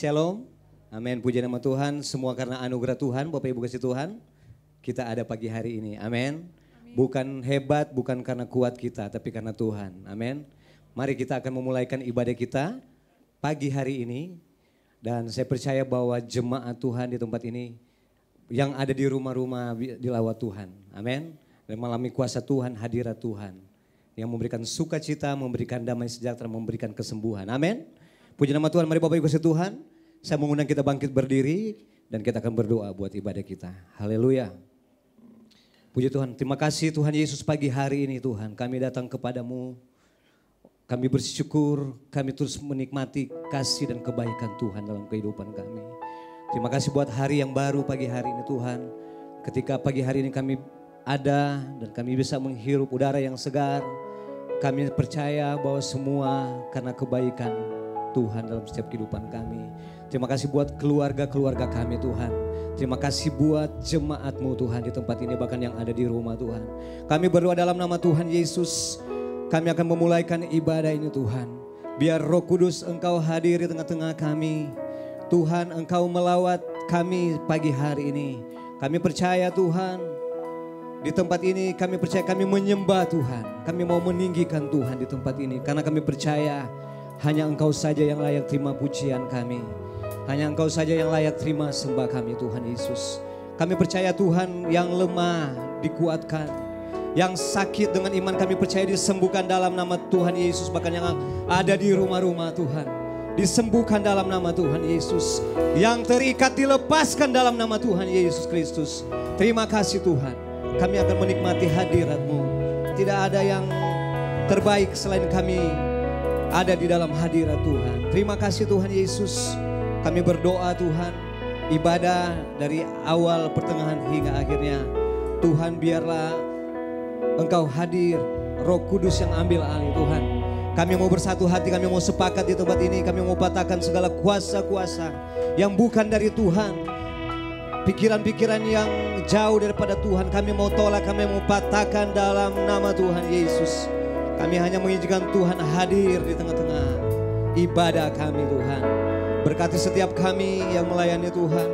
Shalom, amin, puji nama Tuhan, semua karena anugerah Tuhan, Bapak Ibu kasih Tuhan, kita ada pagi hari ini, amin. Bukan hebat, bukan karena kuat kita, tapi karena Tuhan, amin. Mari kita akan memulaikan ibadah kita pagi hari ini, dan saya percaya bahwa jemaat Tuhan di tempat ini, yang ada di rumah-rumah dilawat Tuhan, amin. Dan mengalami kuasa Tuhan, hadirat Tuhan, yang memberikan sukacita, memberikan damai sejahtera, memberikan kesembuhan, amin. Puji nama Tuhan, mari Bapak Ibu kasih Tuhan. Saya mengundang kita bangkit berdiri dan kita akan berdoa buat ibadah kita. Haleluya. Puji Tuhan, terima kasih Tuhan Yesus pagi hari ini Tuhan. Kami datang kepadamu, kami bersyukur, kami terus menikmati kasih dan kebaikan Tuhan dalam kehidupan kami. Terima kasih buat hari yang baru pagi hari ini Tuhan. Ketika pagi hari ini kami ada dan kami bisa menghirup udara yang segar. Kami percaya bahwa semua karena kebaikan Tuhan dalam setiap kehidupan kami. Terima kasih buat keluarga-keluarga kami Tuhan. Terima kasih buat jemaat-Mu Tuhan di tempat ini bahkan yang ada di rumah Tuhan. Kami berdoa dalam nama Tuhan Yesus. Kami akan memulaikan ibadah ini Tuhan. Biar Roh Kudus Engkau hadir di tengah-tengah kami. Tuhan Engkau melawat kami pagi hari ini. Kami percaya Tuhan. Di tempat ini kami percaya kami menyembah Tuhan. Kami mau meninggikan Tuhan di tempat ini. Karena kami percaya hanya Engkau saja yang layak terima pujian kami. Hanya Engkau saja yang layak terima sembah kami Tuhan Yesus. Kami percaya Tuhan yang lemah dikuatkan. Yang sakit dengan iman kami percaya disembuhkan dalam nama Tuhan Yesus. Bahkan yang ada di rumah-rumah Tuhan. Disembuhkan dalam nama Tuhan Yesus. Yang terikat dilepaskan dalam nama Tuhan Yesus Kristus. Terima kasih Tuhan. Kami akan menikmati hadirat-Mu. Tidak ada yang terbaik selain kami ada di dalam hadirat Tuhan. Terima kasih Tuhan Yesus. Kami berdoa Tuhan. Ibadah dari awal pertengahan hingga akhirnya. Tuhan biarlah Engkau hadir. Roh Kudus yang ambil alih Tuhan. Kami mau bersatu hati. Kami mau sepakat di tempat ini. Kami mau patahkan segala kuasa-kuasa yang bukan dari Tuhan. Pikiran-pikiran yang jauh daripada Tuhan. Kami mau tolak. Kami mau patahkan dalam nama Tuhan Yesus. Kami hanya mengizinkan Tuhan hadir di tengah-tengah ibadah kami Tuhan. Berkati setiap kami yang melayani Tuhan.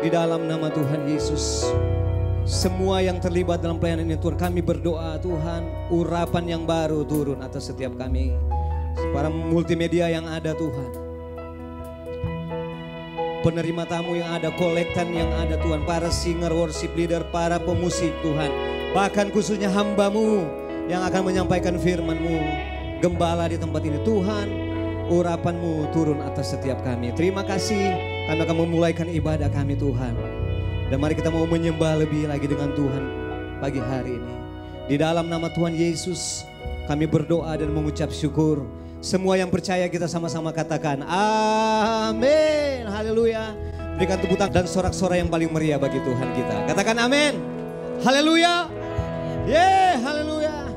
Di dalam nama Tuhan Yesus. Semua yang terlibat dalam pelayanan ini Tuhan. Kami berdoa Tuhan. Urapan yang baru turun atas setiap kami. Para multimedia yang ada Tuhan. Penerima tamu yang ada. Kolektan yang ada Tuhan. Para singer, worship leader, para pemusik Tuhan. Bahkan khususnya hamba-Mu yang akan menyampaikan firman-Mu. Gembala di tempat ini Tuhan, urapan-Mu turun atas setiap kami. Terima kasih, kami akan memulaikan ibadah kami Tuhan. Dan mari kita mau menyembah lebih lagi dengan Tuhan pagi hari ini. Di dalam nama Tuhan Yesus kami berdoa dan mengucap syukur. Semua yang percaya kita sama-sama katakan amin. Haleluya. Berikan tepuk tangan dan sorak-sorai yang paling meriah bagi Tuhan kita. Katakan amin. Haleluya. Yeah, haleluya.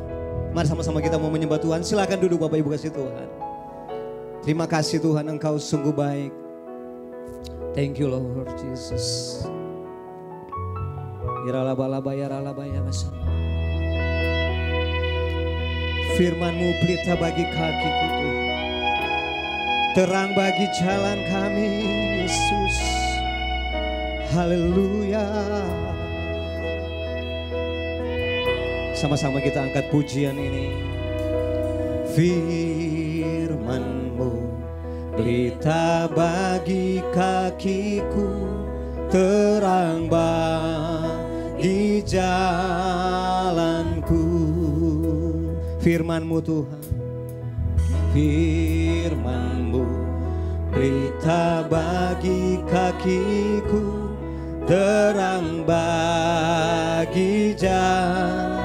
Mari sama-sama kita mau menyembah Tuhan. Silakan duduk Bapak Ibu kasih Tuhan. Terima kasih Tuhan, Engkau sungguh baik. Thank you Lord Jesus. Firman-Mu pelita bagi kakiku Tuhan. Terang bagi jalan kami Yesus. Haleluya. Sama-sama kita angkat pujian ini. Firman-Mu pelita bagi kakiku, terang bagi jalanku. Firman-Mu Tuhan. Firman-Mu pelita bagi kakiku, terang bagi jalanku.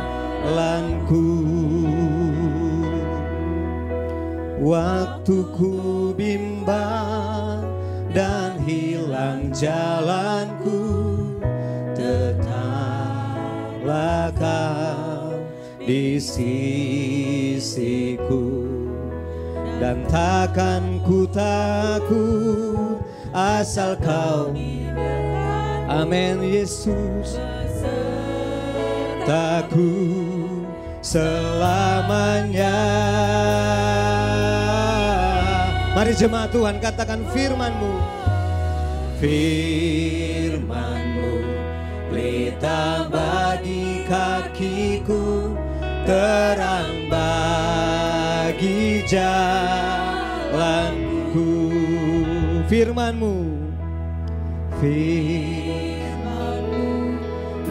Waktu ku bimbang dan hilang jalanku, tetaplah Kau di sisiku. Dan takkan ku takut asal Kau. Amin Yesus. Takut selamanya. Mari jemaat Tuhan katakan firman-Mu. Firman-Mu pelita bagi kakiku, terang bagi jalanku. Firman-Mu, firman-Mu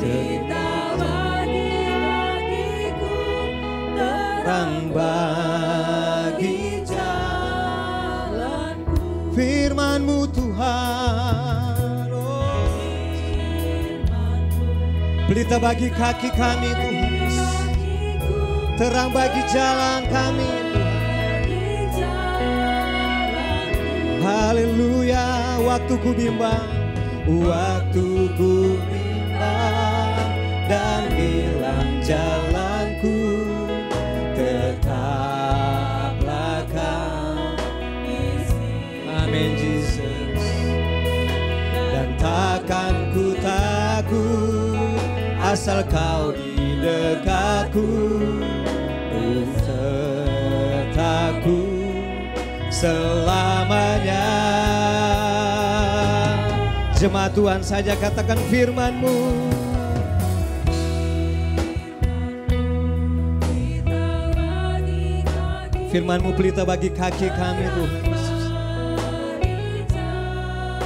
pelita bagi kakiku, terang bagi jalanku. Firman-Mu Tuhan, oh. Pelita bagi kaki kami Tuhan, terang bagi jalan kami Tuhan. Haleluya. Waktu ku bimbang, waktu ku bimbang dan hilang jalanku, tetaplah Kau. Amin Jesus. Dan takkan ku takut asal Kau di dekatku, sertaku selamanya. Jemaat Tuhan saja katakan firman-Mu. Firman-Mu pelita bagi kaki kami Tuhan Yesus.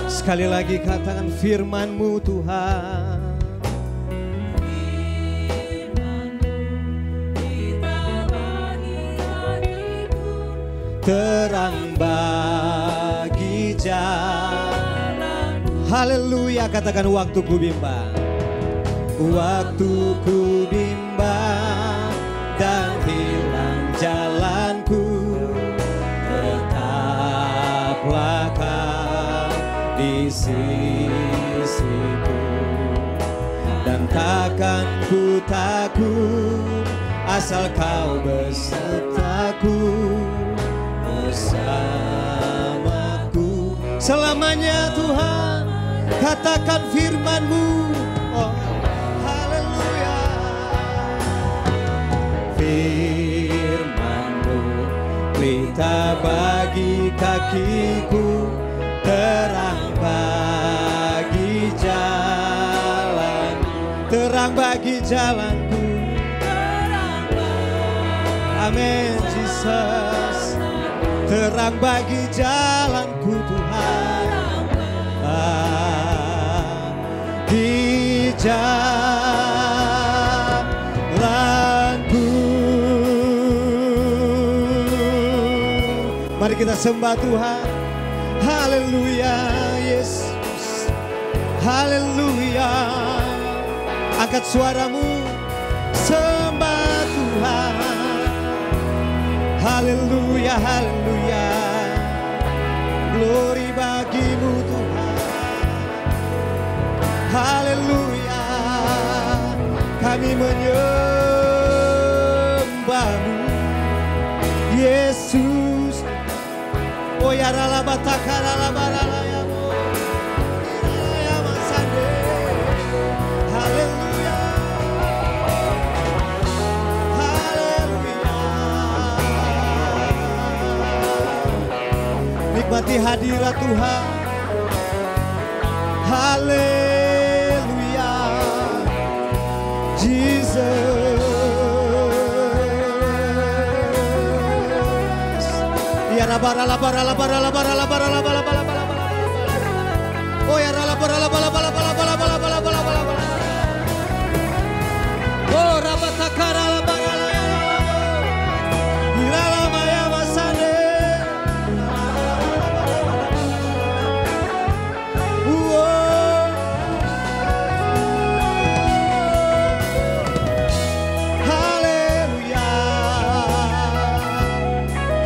Sekali lagi katakan firman-Mu Tuhan. Terang bagi jalan. Haleluya. Katakan waktu ku bimbang, waktu ku bimbang dan hilang jalanku, tetaplah Kau di sisiku. Dan takkan ku takut asal Kau besertaku, bersamaku selamanya Tuhan. Katakan firman-Mu, oh haleluya. Firman-Mu pelita bagi kakiku, terang bagi jalan, terang bagi jalanku. Amin Jesus. Terang bagi jalanku Tuhan, di jalanku. Mari kita sembah Tuhan. Haleluya Yesus. Haleluya. Angkat suaramu, sembah Tuhan. Haleluya, haleluya. Glory bagi-Mu Tuhan. Haleluya. Kami menyembah-Mu Yesus. Oh ya rala batakara la barala ya mo. Ya masande. Haleluya. Nikmati hadirat Tuhan. Haleluya. Jesus. Ya rabara labara labara labara labara labara labara. Oh ya rabara labara labara labara labara labara. Oh rabatakara labara labara. Ilala maya masane.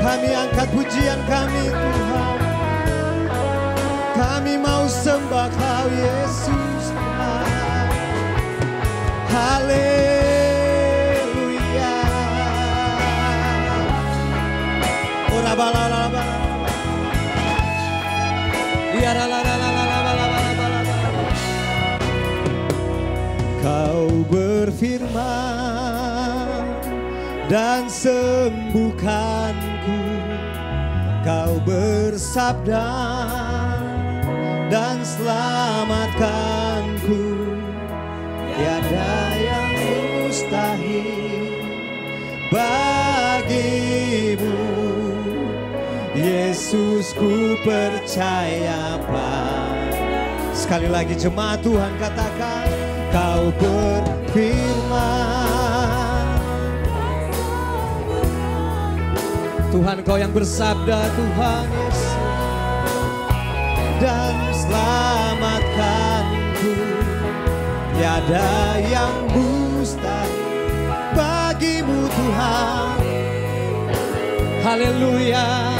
Kami angkat pujian kami Tuhan. Kami mau sembah Kau Yesus Tuhan. Haleluya. Ora balalaba. Ya Kau berfirman dan sembuhkanku Kau bersabda dan selamatkanku, tiada yang mustahil bagimu. Yesus, ku percaya padamu. Sekali lagi jemaat Tuhan katakan, Kau berfirman. Tuhan, Kau yang bersabda, Tuhan Yesus, dan selamatkanku, tiada yang mustahil bagimu Tuhan. Haleluya.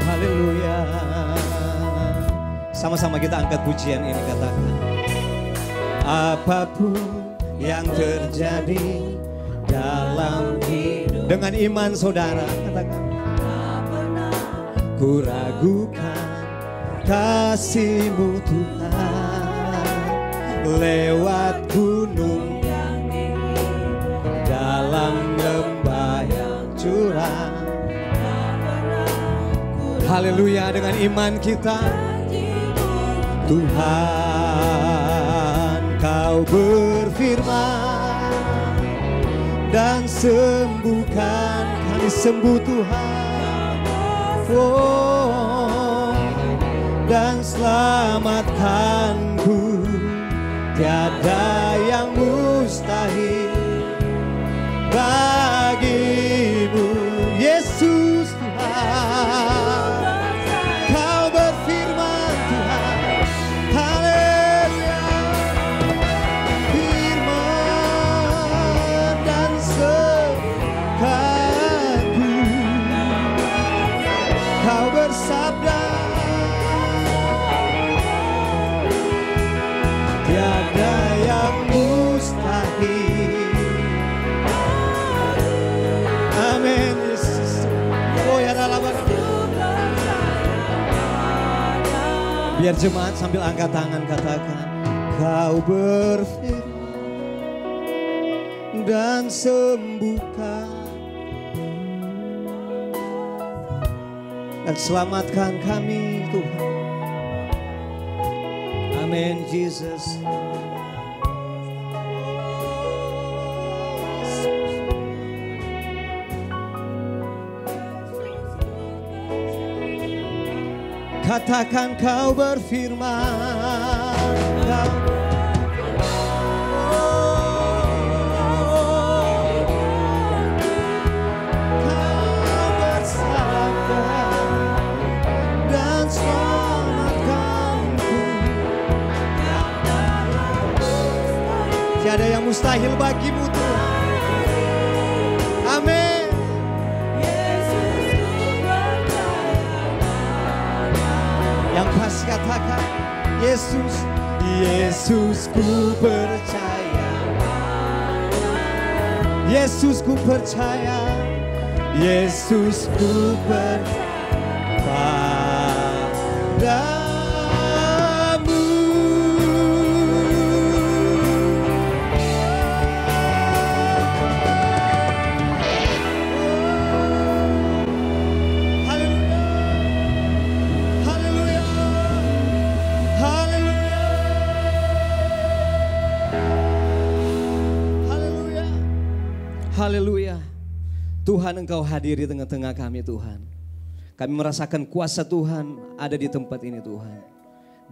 Haleluya. Sama-sama kita angkat pujian ini, katakan. Apapun yang terjadi dalam hidup, dengan iman saudara katakan, ku ragukan kasih-Mu Tuhan. Lewat gunung yang tinggi, dalam lembah yang curam. Haleluya, dengan iman kita Tuhan, Kau berfirman dan sembuhkan kami, sembuh Tuhan. Oh, dan selamatkanku, tiada yang mustahil bagimu. Yesus Tuhan, Kau berfirman Tuhan. Haleluya. Firman dan sembuhkanku, Kau bersabda, tiada yang mustahil. Amin Yesus. Oh ya dalam. Biar jemaat sambil angkat tangan katakan, Kau berfirman dan sembuhkan dan selamatkan kami Tuhan. Amin Jesus. Katakan, Kau berfirman. Kau bersabda dan selamatkanku, tiada yang mustahil bagimu Tuhan. Amin. Yang pasti katakan, Yesus, Yesus ku percaya. Yesus ku percaya. Yesus ku percaya padamu. Haleluya. Tuhan, Engkau hadir di tengah-tengah kami Tuhan. Kami merasakan kuasa Tuhan ada di tempat ini Tuhan.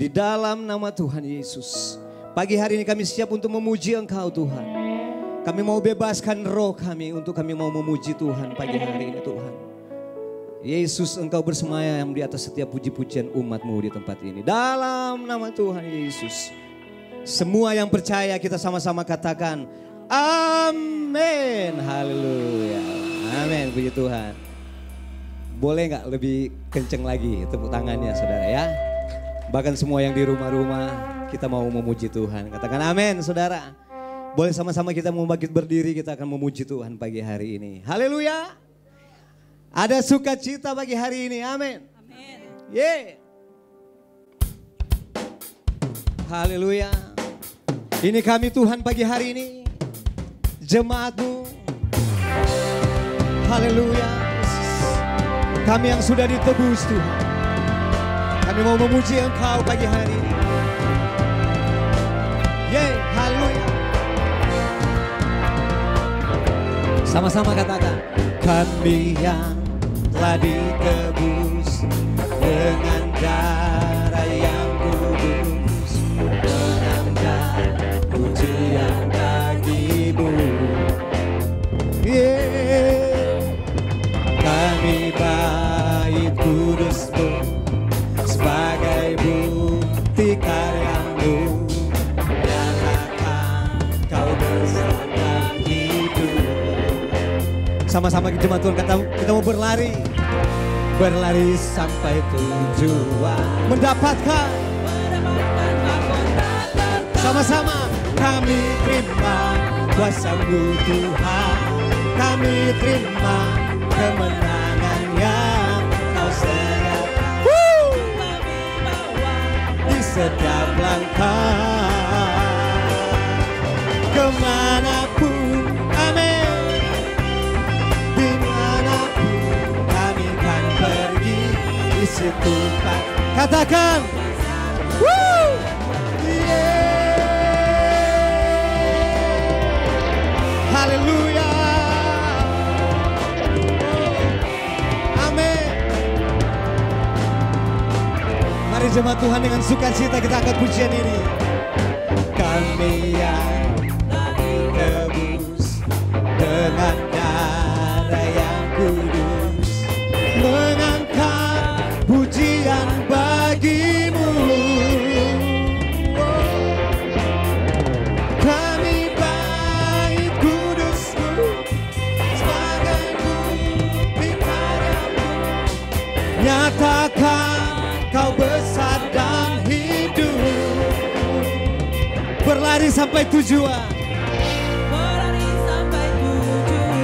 Di dalam nama Tuhan Yesus. Pagi hari ini kami siap untuk memuji Engkau Tuhan. Kami mau bebaskan roh kami untuk kami mau memuji Tuhan pagi hari ini Tuhan. Yesus, Engkau bersemayam di atas setiap puji-pujian umat-Mu di tempat ini. Dalam nama Tuhan Yesus. Semua yang percaya kita sama-sama katakan, amin. Haleluya. Amin. Puji Tuhan. Boleh gak lebih kenceng lagi tepuk tangannya saudara ya. Bahkan semua yang di rumah-rumah kita mau memuji Tuhan. Katakan amin saudara. Boleh sama-sama kita mau bangkit berdiri, kita akan memuji Tuhan pagi hari ini. Haleluya. Ada sukacita pagi hari ini. Amin. Amin. Yeah. Haleluya. Ini kami Tuhan pagi hari ini jemaatmu. Haleluya. Kami yang sudah ditebus Tuhan, kami mau memuji Engkau pagi hari ini. Yeay, haleluya. Sama-sama katakan, kami yang telah ditebus dengan darah yang kudus, menangkan pujian bagimu. Kami bait kudus-Mu sebagai bukti karya-Mu, nyatakan Kau bersama hidup. Sama-sama jemaat Tuhan, kita mau berlari sampai tujuan, mendapatkan sama-sama. Kami terima kuasa-Mu Tuhan, kami terima kemenangan yang Kau sediakan di setiap langkah, kemanapun, amin, dimanapun kami kan pergi, di situ katakan, haleluya. Mari jemaat Tuhan, dengan sukacita kita angkat pujian ini. Kami yang ditebus dengan darah yang kudus, mengangkat pujian bagi-Mu. Kami bait kudus-Mu sebagai bukti karya-Mu, nyatakan Kau besar dan hidup. Berlari sampai tujuan,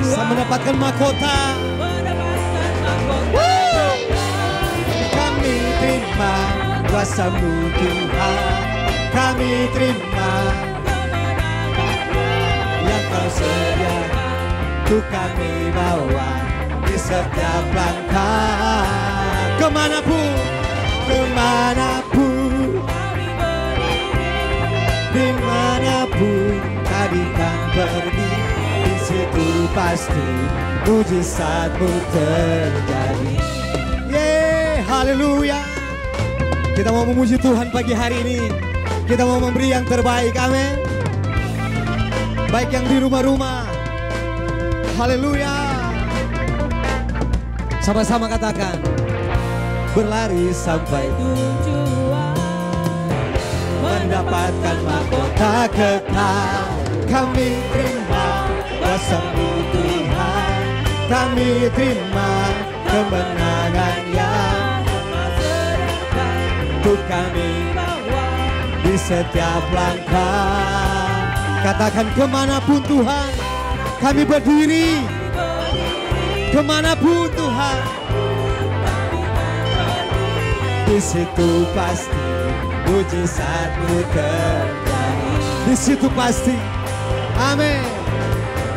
saya mendapatkan mahkota. Kami terima kuasa-Mu Tuhan, kami terima yang Kau sediakan, untuk kami bawa di setiap langkah, kemanapun, dimanapun kami kan pergi, di situ pasti mujizat-Mu terjadi. Yeay, haleluya. Kita mau memuji Tuhan pagi hari ini. Kita mau memberi yang terbaik, amin. Baik yang di rumah-rumah, haleluya. Sama-sama katakan, berlari sampai tujuan, mendapatkan mahkota kekal. Kami terima kuasa-Mu Tuhan, kami terima kemenangan yang untuk kami di setiap langkah. Katakan, kemanapun Tuhan kami berdiri, kemanapun Tuhan, di situ pasti mujizat-Mu terjadi. Di situ pasti, amin.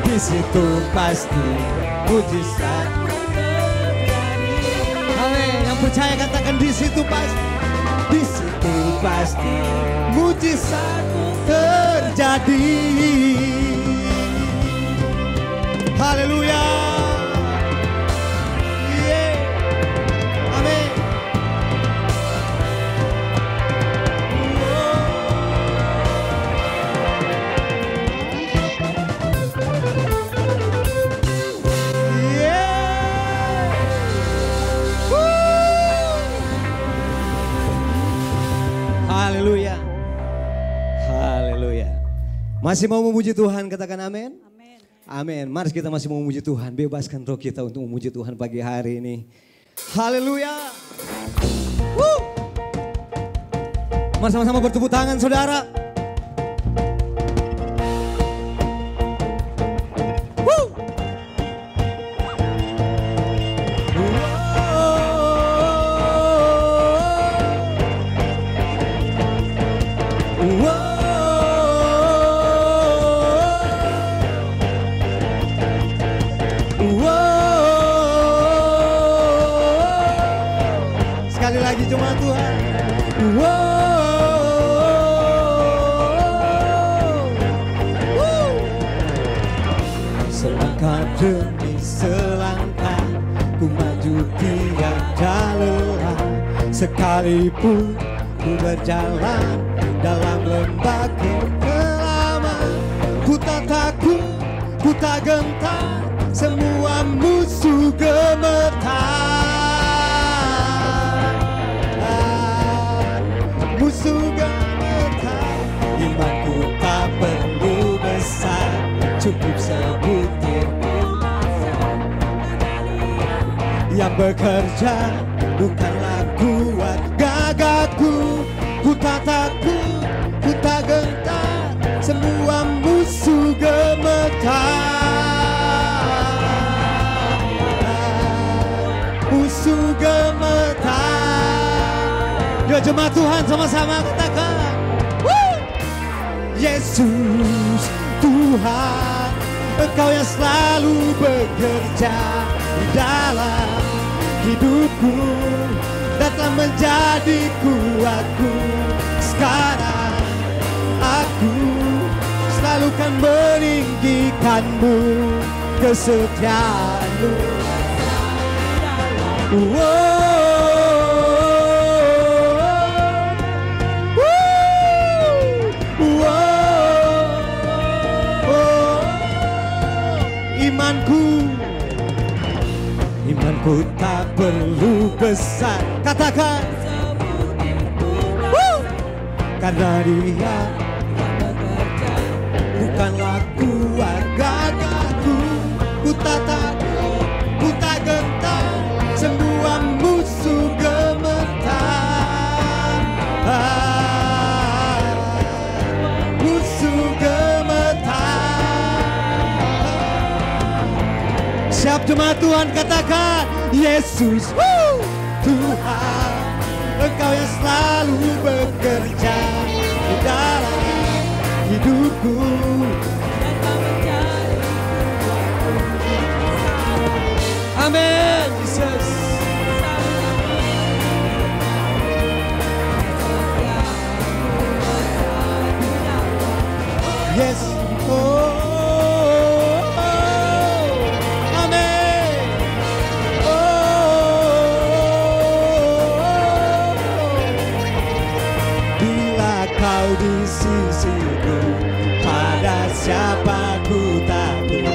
Di situ pasti mujizat-Mu terjadi. Amin. Yang percaya katakan, di situ pasti. Di situ pasti mujizat-Mu terjadi. Haleluya. Haleluya. Haleluya. Masih mau memuji Tuhan, katakan amin. Amin. Amin. Mari kita masih mau memuji Tuhan. Bebaskan roh kita untuk memuji Tuhan pagi hari ini. Haleluya. Mari sama-sama bertepuk tangan saudara. lagi jemaat Tuhan. Selangkah demi selangkah ku maju tiada lelah. Sekalipun ku berjalan dalam lembah kekelaman, ku tak takut, ku tak gentar, semua musuh gemetar. Musuh gemetar, imanku tak perlu besar, cukup sebutir yang bekerja bukanlah kuat gagahku. Ku tak takut, ku tak gentar, semua musuh gemetar. Musuh gemetar. Yo jemaat Tuhan sama-sama katakan, Yesus Tuhan, Engkau yang selalu bekerja di dalam hidupku dan telah menjadi kuatku. Sekarang aku selalu kan meninggikanmu, kesetiaanmu. Imanku tak perlu besar, katakan, karena Dia bukanlah kuat gagahku. Ku tak takut, ku tak gentar, semua musuh gemetar. Musuh gemetar. Siap jemaat Tuhan katakan, Yesus Tuhan, Engkau yang selalu bekerja di dalam hidupku. Amin, Jesus. Yes, di sisiku, pada siapa ku takut,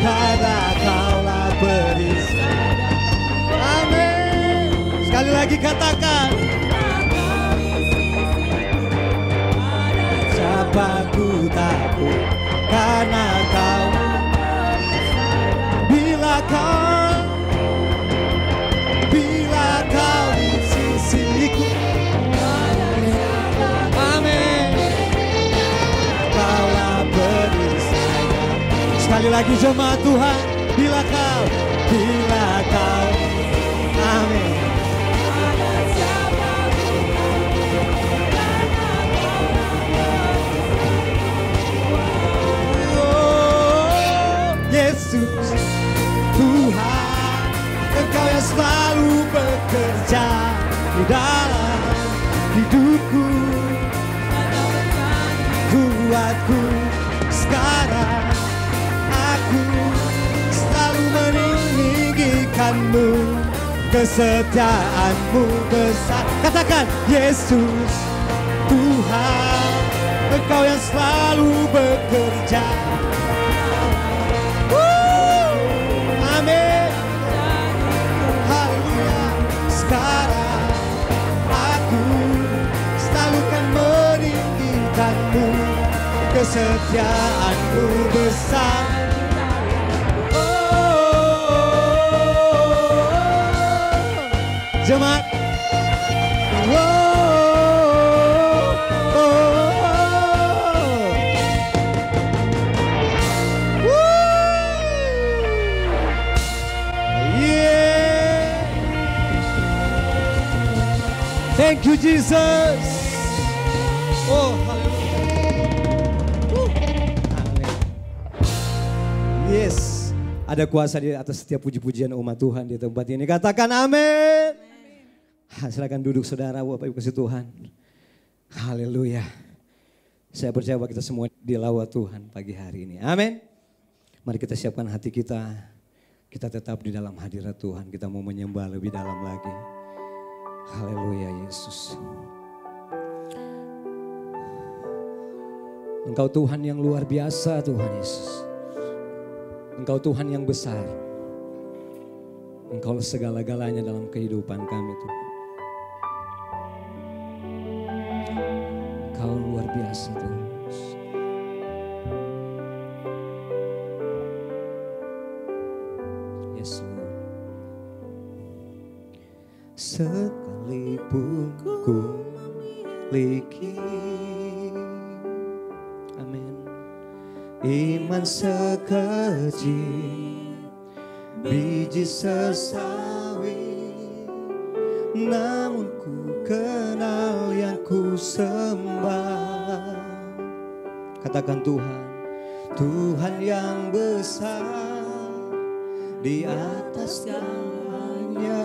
karena Kaulah perisai. Amin. Sekali lagi katakan, siapa ku takut, karena Kau. Bila Kau di sisiku. Sekali lagi jemaat Tuhan, bila Kau, amin. Oh, Yesus Tuhan, Engkau yang selalu bekerja di dalam hidupku, kuatku sekarang. Aku selalu meninggikanmu, kesetiaanmu besar. Katakan, Yesus Tuhan, Engkau yang selalu bekerja. Amin. Haleluya. Sekarang aku selalu kan meninggikanmu, kesetiaanmu besar. Jemaat, thank you Jesus. Oh, yes, ada kuasa di atas setiap puji-pujian umat Tuhan di tempat ini. Katakan amin. Silakan duduk saudara, Bapak Ibu kasih Tuhan. Haleluya. Saya percaya bahwa kita semua dilawat Tuhan pagi hari ini. Amin. Mari kita siapkan hati kita. Kita tetap di dalam hadirat Tuhan. Kita mau menyembah lebih dalam lagi. Haleluya Yesus. Engkau Tuhan yang luar biasa Tuhan Yesus. Engkau Tuhan yang besar. Engkau segala-galanya dalam kehidupan kami Tuhan. Engkau luar biasa Tuhan. Yes Lord. Sekalipun ku memiliki amin iman sekecil biji sesawi, namun ku kenal yang ku sembah. Katakan Tuhan, Tuhan yang besar di atas segalanya.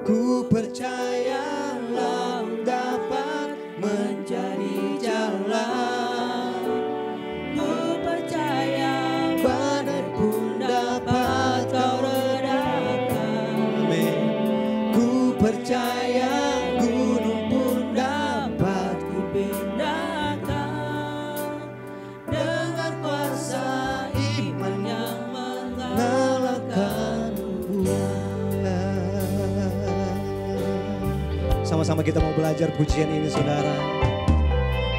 Ku percaya Engkau dapat menjadi jalan. Ku percaya badai pun dapat Kau redakan. Amin. Ku percaya gunung pun dapat Ku pindahkan dengan kuasa iman yang mengalahkan dunia. Sama-sama kita mau belajar pujian ini saudara.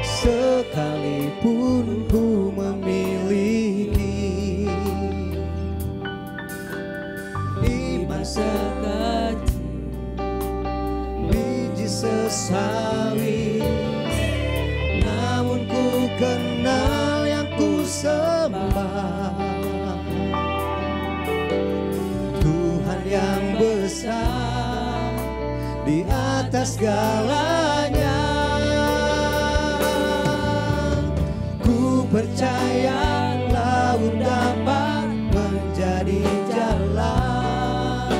Sekalipun ku memiliki iman sekecil biji sesawi, namun ku kenal yang ku sembah. Tuhan yang besar di atas segalanya. Ku percaya laut dapat menjadi jalan.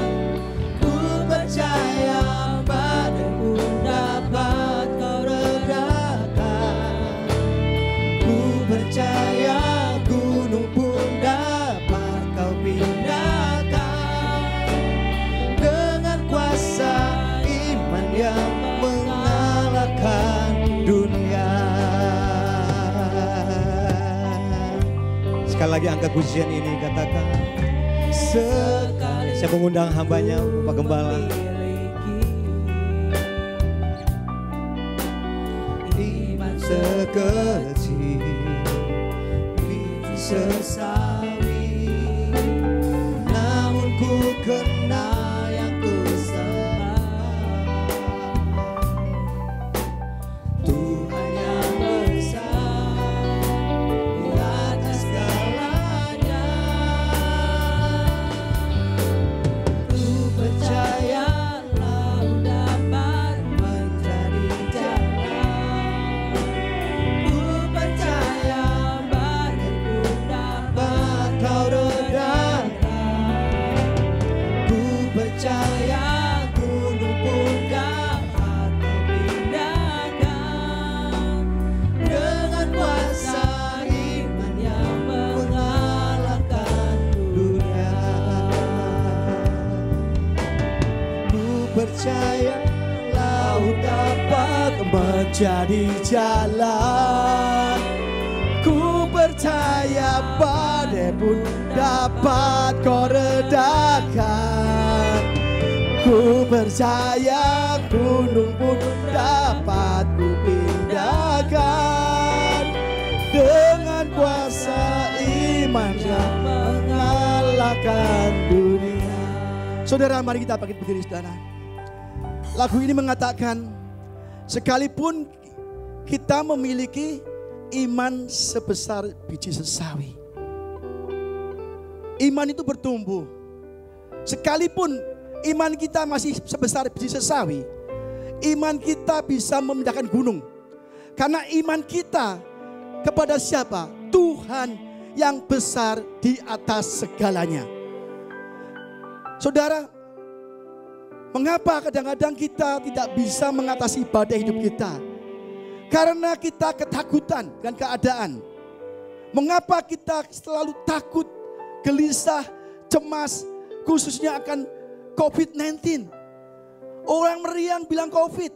Ku percaya badai pun dapat Kau redakan. Ku percaya gunung pun dapat Kau pindahkan dengan kuasa iman yang mengalahkan dunia. Sekali lagi angkat pujian ini, katakan sekali. Saya mengundang hambanya Bapak Gembala. Iman sekecil biji sesawi, namun ku kenal yang ku sembah. Tuhan yang besar di atas segalanya. Ku percaya laut dapat menjadi jalan. Ku percaya badai pun dapat Kau redakan. Ku percaya gunung pun dapat Kau pindahkan dengan kuasa iman yang mengalahkan dunia. Ku percaya laut dapat menjadi jalan. Ku percaya badai pun dapat Kau redakan. Ku percaya gunung pun dapat Ku pindahkan dengan kuasa iman yang mengalahkan dunia. Saudara, mari kita bangkit berdiri saudara. Lagu ini mengatakan, sekalipun kita memiliki iman sebesar biji sesawi, iman itu bertumbuh. Sekalipun iman kita masih sebesar biji sesawi, iman kita bisa memindahkan gunung. Karena iman kita kepada siapa? Tuhan yang besar di atas segalanya. Saudara, Mengapa kadang-kadang kita tidak bisa mengatasi badai hidup kita? Karena kita ketakutan dengan keadaan. Mengapa kita selalu takut, gelisah, cemas, khususnya akan COVID-19. Orang meriang bilang COVID.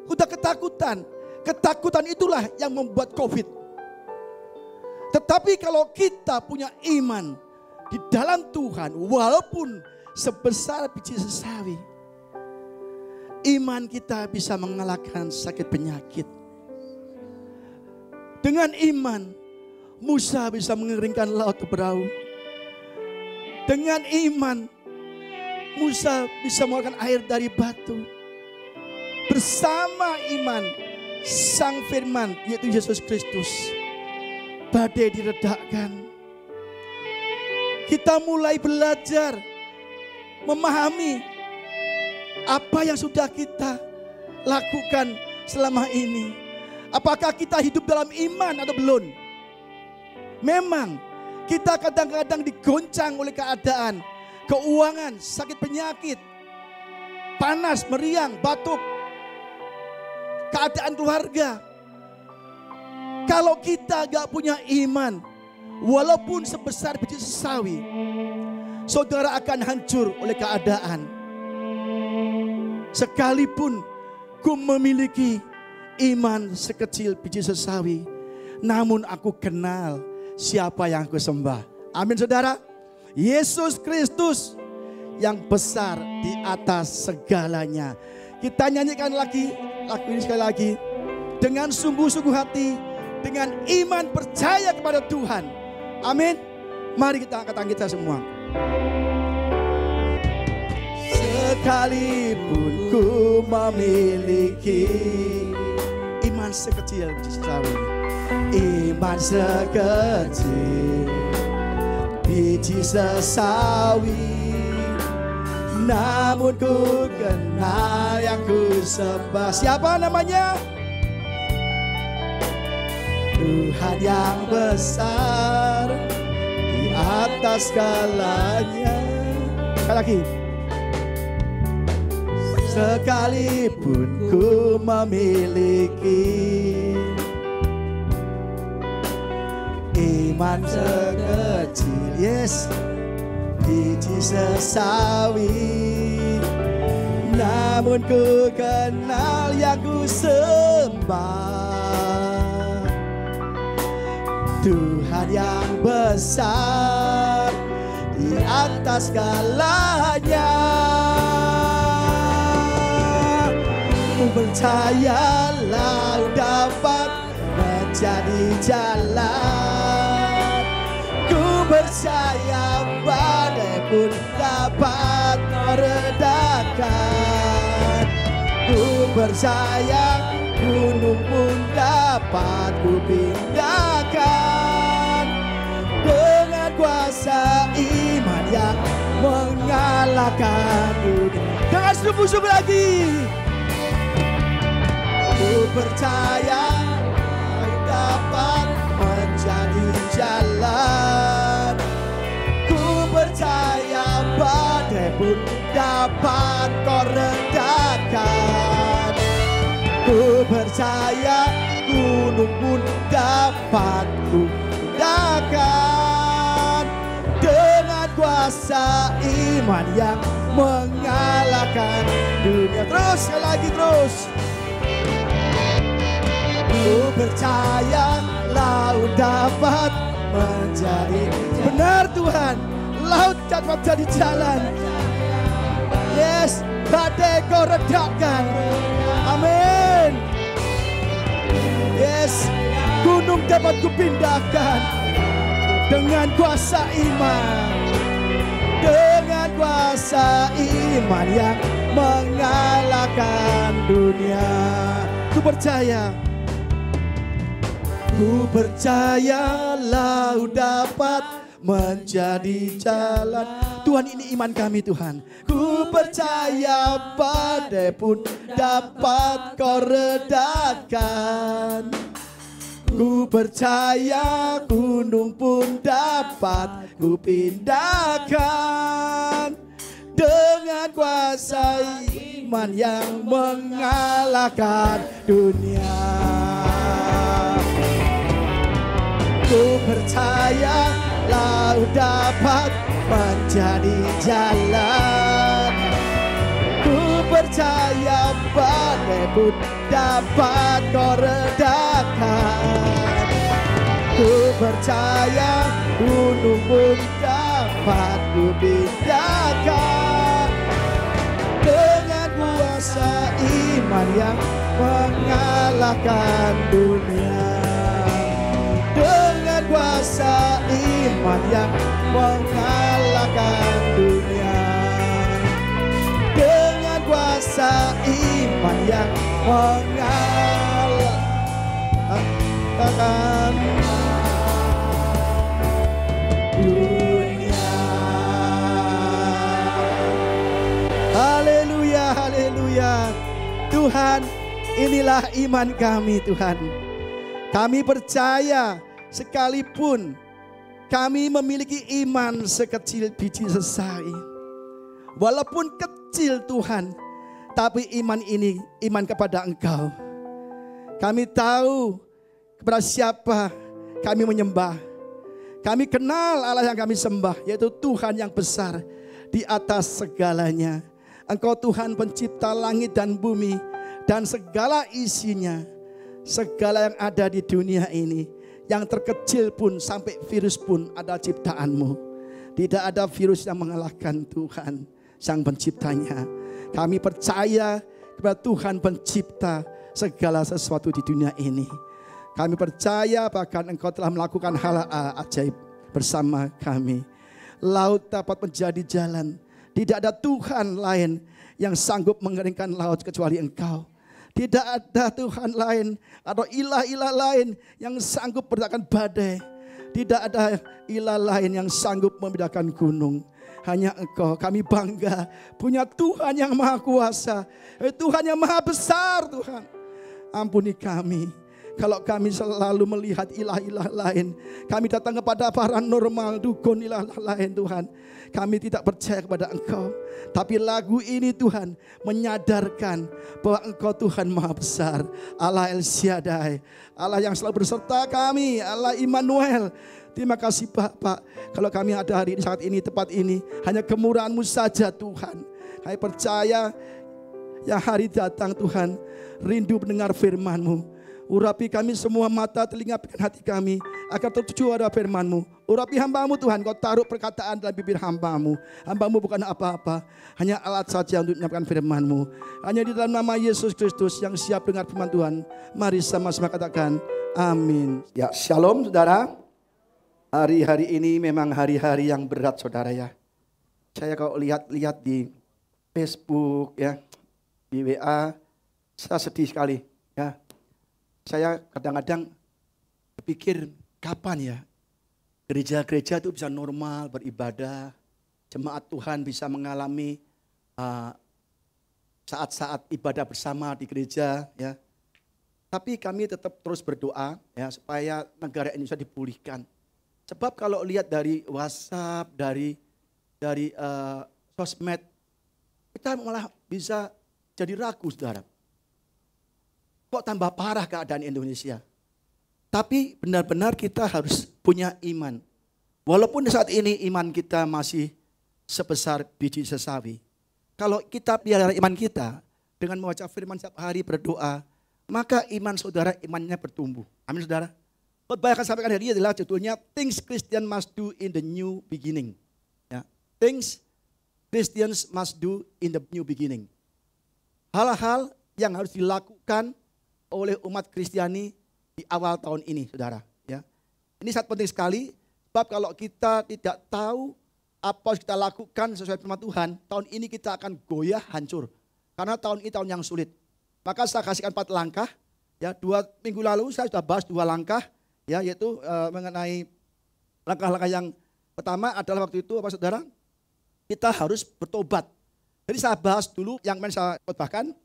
Udah ketakutan. Ketakutan itulah yang membuat COVID. Tetapi kalau kita punya iman di dalam Tuhan, walaupun sebesar biji sesawi, iman kita bisa mengalahkan sakit penyakit. Dengan iman, Musa bisa mengeringkan laut ke perahu. Dengan iman, Musa bisa mengeluarkan air dari batu. Bersama iman, Sang Firman, yaitu Yesus Kristus, badai diredakkan. Kita mulai belajar memahami apa yang sudah kita lakukan selama ini. Apakah kita hidup dalam iman atau belum? Memang kita kadang-kadang digoncang oleh keadaan, keuangan, sakit penyakit, panas, meriang, batuk, keadaan keluarga. Kalau kita gak punya iman, walaupun sebesar biji sesawi, saudara akan hancur oleh keadaan. Sekalipun ku memiliki iman sekecil biji sesawi, namun aku kenal siapa yang aku sembah. Amin saudara. Yesus Kristus yang besar di atas segalanya. Kita nyanyikan lagi lagu ini sekali lagi. Dengan sungguh-sungguh hati, dengan iman percaya kepada Tuhan. Amin. Mari kita angkat tangan kita semua. Sekalipun ku memiliki iman sekecil biji sesawi, iman sekecil biji sesawi, namun ku kenal yang ku sembah. Siapa namanya? Tuhan yang besar di atas segalanya. Sekali lagi. Sekalipun ku memiliki iman sekecil, yes, biji sesawi, namun ku kenal yang ku sembah. Tuhan yang besar di atas segalanya. Ku percaya laut dapat menjadi jalan. Ku percaya badai pun dapat meredakan. Ku percaya gunung pun dapat ku pindahkan. Dengan kuasa iman yang mengalahkan dunia. Dengan sungguh-sungguh lagi. Ku percaya dapat menjadi jalan. Ku percaya badai pun dapat kau redakan. Ku percaya gunung pun dapat ku pindahkan. Dengan kuasa iman yang mengalahkan dunia. Terus sekali lagi terus. Ku percaya laut dapat menjadi, benar Tuhan, laut dapat jadi jalan. Yes, badai kau redakan. Amin. Yes, gunung dapat ku pindahkan dengan kuasa iman. Dengan kuasa iman yang mengalahkan dunia. Ku percaya. Ku percaya laut dapat menjadi jalan. Tuhan, ini iman kami Tuhan. Ku percaya badai pun dapat kau redakan. Ku percaya gunung pun dapat ku pindahkan. Dengan kuasa kuasa iman yang mengalahkan dunia. Ku percaya laut dapat menjadi jalan. Ku percaya badai pun dapat kau redakan. Ku percaya gunung pun dapat ku pindahkan. Dengan kuasa iman yang mengalahkan dunia. Dengan kuasa iman yang mengalahkan dunia. Dengan kuasa iman yang mengalahkan dunia. Haleluya, haleluya. Tuhan, inilah iman kami Tuhan. Kami percaya sekalipun kami memiliki iman sekecil biji sesawi. Walaupun kecil Tuhan, tapi iman ini iman kepada Engkau. Kami tahu kepada siapa kami menyembah. Kami kenal Allah yang kami sembah, yaitu Tuhan yang besar di atas segalanya. Engkau Tuhan pencipta langit dan bumi dan segala isinya. Segala yang ada di dunia ini, yang terkecil pun sampai virus pun ada ciptaanmu. Tidak ada virus yang mengalahkan Tuhan Sang Penciptanya. Kami percaya kepada Tuhan pencipta segala sesuatu di dunia ini. Kami percaya bahkan Engkau telah melakukan hal ajaib bersama kami. Laut dapat menjadi jalan. Tidak ada Tuhan lain yang sanggup mengeringkan laut kecuali Engkau. Tidak ada Tuhan lain atau ilah-ilah lain yang sanggup meredakan badai. Tidak ada ilah lain yang sanggup membedakan gunung. Hanya Engkau. Kami bangga punya Tuhan yang maha kuasa. Tuhan yang maha besar Tuhan. Ampuni kami kalau kami selalu melihat ilah-ilah lain. Kami datang kepada paranormal, dukun, ilah lain Tuhan. Kami tidak percaya kepada Engkau. Tapi lagu ini Tuhan menyadarkan bahwa Engkau Tuhan maha besar. Allah El Shaddai, Allah yang selalu berserta kami, Allah Immanuel. Terima kasih Bapak, kalau kami ada hari ini, saat ini, tepat ini, hanya kemurahan-Mu saja Tuhan. Kami percaya yang hari datang Tuhan, rindu mendengar firman-Mu. Urapi kami semua mata, telinga, pikiran hati kami agar tertuju pada firman-Mu. Urapi hamba-Mu Tuhan, Kau taruh perkataan dalam bibir hamba-Mu. Hamba-Mu bukan apa-apa, hanya alat saja untuk menyampaikan firman-Mu. Hanya di dalam nama Yesus Kristus yang siap dengar firman Tuhan. Mari sama-sama katakan amin. Ya, shalom saudara. Hari-hari ini memang hari-hari yang berat saudara ya. Saya kalau lihat-lihat di Facebook ya, di WA, saya sedih sekali ya. Saya kadang-kadang berpikir kapan ya gereja-gereja itu bisa normal beribadah, jemaat Tuhan bisa mengalami saat-saat ibadah bersama di gereja ya. Tapi kami tetap terus berdoa ya supaya negara Indonesia dipulihkan. Sebab kalau lihat dari WhatsApp, dari sosmed, kita malah bisa jadi ragu saudara. Kok tambah parah keadaan Indonesia? Tapi benar-benar kita harus punya iman. Walaupun saat ini iman kita masih sebesar biji sesawi. Kalau kita pelihara iman kita dengan membaca firman setiap hari, berdoa, maka iman saudara imannya bertumbuh. Amin saudara. Khotbah yang akan sampaikan hari ini adalah judulnya Things Christian Must Do in the New Beginning. Ya. Things Christians Must Do in the New Beginning. Hal-hal yang harus dilakukan oleh umat Kristiani di awal tahun ini, saudara. Ya, ini sangat penting sekali, sebab kalau kita tidak tahu apa yang kita lakukan sesuai firman Tuhan, tahun ini kita akan goyah, hancur. Karena tahun ini tahun yang sulit. Maka saya kasihkan 4 langkah. Ya, 2 minggu lalu saya sudah bahas 2 langkah, ya, yaitu mengenai langkah-langkah yang pertama adalah waktu itu apa saudara? Kita harus bertobat. Jadi saya bahas dulu yang saya khotbahkan,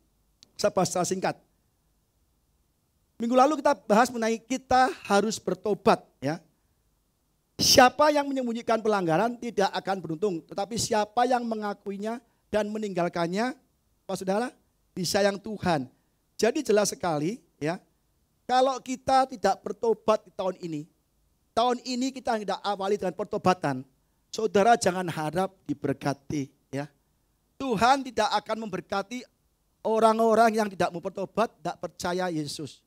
saya bahas secara singkat. Minggu lalu kita bahas mengenai kita harus bertobat ya. Siapa yang menyembunyikan pelanggaran tidak akan beruntung, tetapi siapa yang mengakuinya dan meninggalkannya, Pak Saudara, disayang Tuhan. Jadi jelas sekali ya, kalau kita tidak bertobat di tahun ini kita tidak awali dengan pertobatan, saudara jangan harap diberkati ya. Tuhan tidak akan memberkati orang-orang yang tidak mau bertobat, tidak percaya Yesus.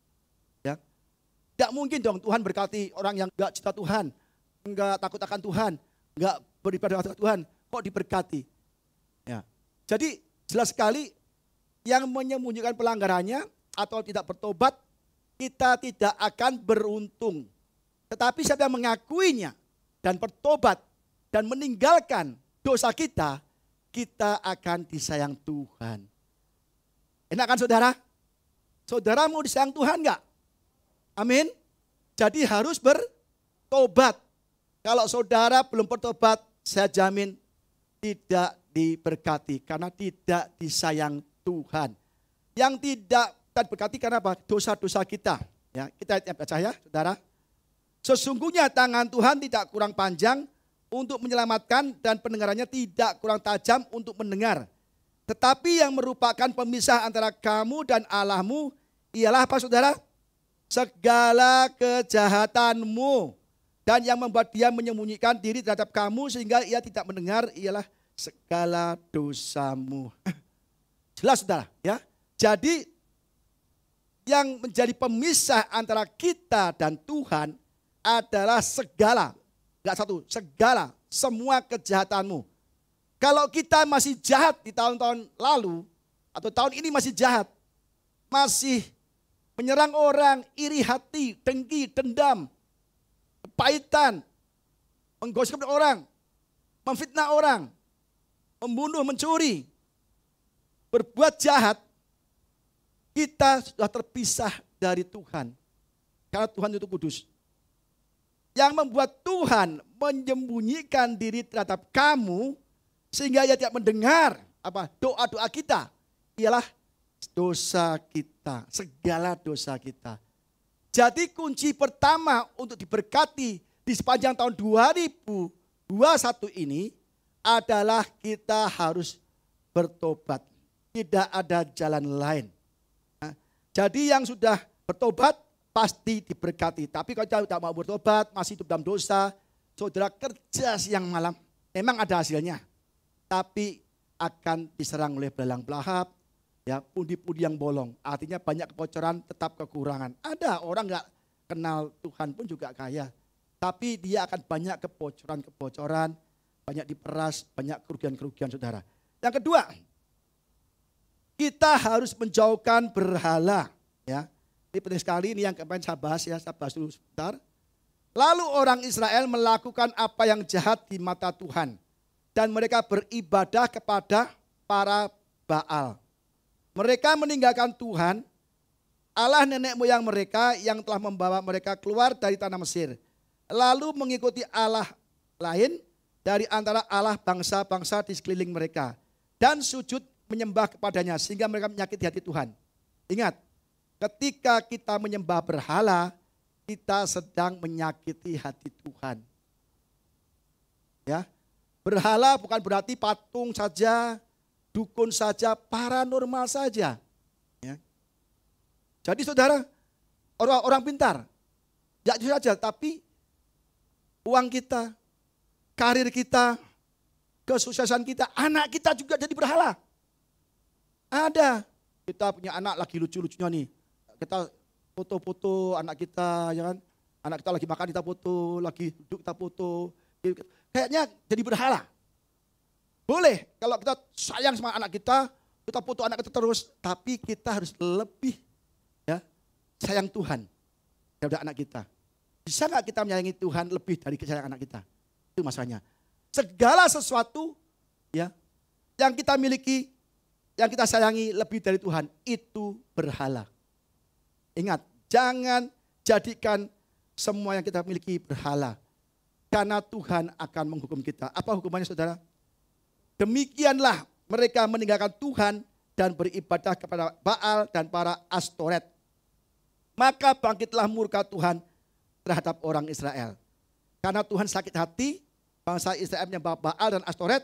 Ya. Tidak mungkin dong Tuhan berkati orang yang enggak cinta Tuhan, enggak takut akan Tuhan, enggak beribadah kepada Tuhan, kok diberkati. Ya. Jadi jelas sekali yang menyembunyikan pelanggarannya atau tidak bertobat, kita tidak akan beruntung. Tetapi siapa yang mengakuinya dan bertobat dan meninggalkan dosa kita, kita akan disayang Tuhan. Enak kan saudara? Saudara mau disayang Tuhan enggak? Amin. Jadi harus bertobat. Kalau saudara belum bertobat, saya jamin tidak diberkati karena tidak disayang Tuhan. Yang tidak diberkati karena apa? Dosa-dosa kita. Ya, kita baca ya, saudara. Sesungguhnya tangan Tuhan tidak kurang panjang untuk menyelamatkan dan pendengarannya tidak kurang tajam untuk mendengar. Tetapi yang merupakan pemisah antara kamu dan Allahmu ialah apa saudara? Segala kejahatanmu. Dan yang membuat dia menyembunyikan diri terhadap kamu sehingga ia tidak mendengar ialah segala dosamu. Jelas saudara ya. Jadi yang menjadi pemisah antara kita dan Tuhan adalah segala, enggak satu, segala, semua kejahatanmu. Kalau kita masih jahat di tahun-tahun lalu, atau tahun ini masih jahat, masih menyerang orang, iri hati, dengki, dendam, kepahitan, menggosipkan orang, memfitnah orang, membunuh, mencuri, berbuat jahat, kita sudah terpisah dari Tuhan. Karena Tuhan itu kudus. Yang membuat Tuhan menyembunyikan diri terhadap kamu sehingga ia tidak mendengar doa-doa kita ialah dosa kita, segala dosa kita. Jadi kunci pertama untuk diberkati di sepanjang tahun 2021 ini adalah kita harus bertobat. Tidak ada jalan lain. Nah, jadi yang sudah bertobat pasti diberkati. Tapi kalau kita tidak mau bertobat, masih hidup dalam dosa, saudara kerja siang malam, memang ada hasilnya. Tapi akan diserang oleh belalang pelahap, ya pundi-pundi yang bolong. Artinya banyak kebocoran, tetap kekurangan. Ada orang nggak kenal Tuhan pun juga kaya. Tapi dia akan banyak kebocoran-kebocoran, banyak diperas, banyak kerugian-kerugian saudara. Yang kedua, kita harus menjauhkan berhala. Ya. Ini penting sekali, ini yang kemarin saya bahas dulu sebentar. Lalu orang Israel melakukan apa yang jahat di mata Tuhan. Dan mereka beribadah kepada para Baal. Mereka meninggalkan Tuhan, Allah nenek moyang mereka yang telah membawa mereka keluar dari tanah Mesir. Lalu mengikuti Allah lain dari antara Allah bangsa-bangsa di sekeliling mereka. Dan sujud menyembah kepadanya sehingga mereka menyakiti hati Tuhan. Ingat, ketika kita menyembah berhala, kita sedang menyakiti hati Tuhan. Ya, berhala bukan berarti patung saja, dukun saja, paranormal saja. Ya. Jadi saudara, orang pintar, ya itu saja, tapi uang kita, karir kita, kesuksesan kita, anak kita juga jadi berhala. Ada, kita punya anak lagi lucu-lucunya nih, kita foto-foto anak kita, ya kan? Anak kita lagi makan kita foto, lagi duduk kita foto, kayaknya jadi berhala. Boleh kalau kita sayang sama anak kita foto anak kita terus, tapi kita harus lebih ya sayang Tuhan daripada anak kita. Bisa nggak kita menyayangi Tuhan lebih dari sayang anak kita? Itu masalahnya. Segala sesuatu ya yang kita miliki, yang kita sayangi lebih dari Tuhan, itu berhala. Ingat, jangan jadikan semua yang kita miliki berhala. Karena Tuhan akan menghukum kita. Apa hukumannya saudara? Demikianlah mereka meninggalkan Tuhan dan beribadah kepada Baal dan para Astoret. Maka bangkitlah murka Tuhan terhadap orang Israel. Karena Tuhan sakit hati, bangsa Israel menyembah Baal dan Astoret,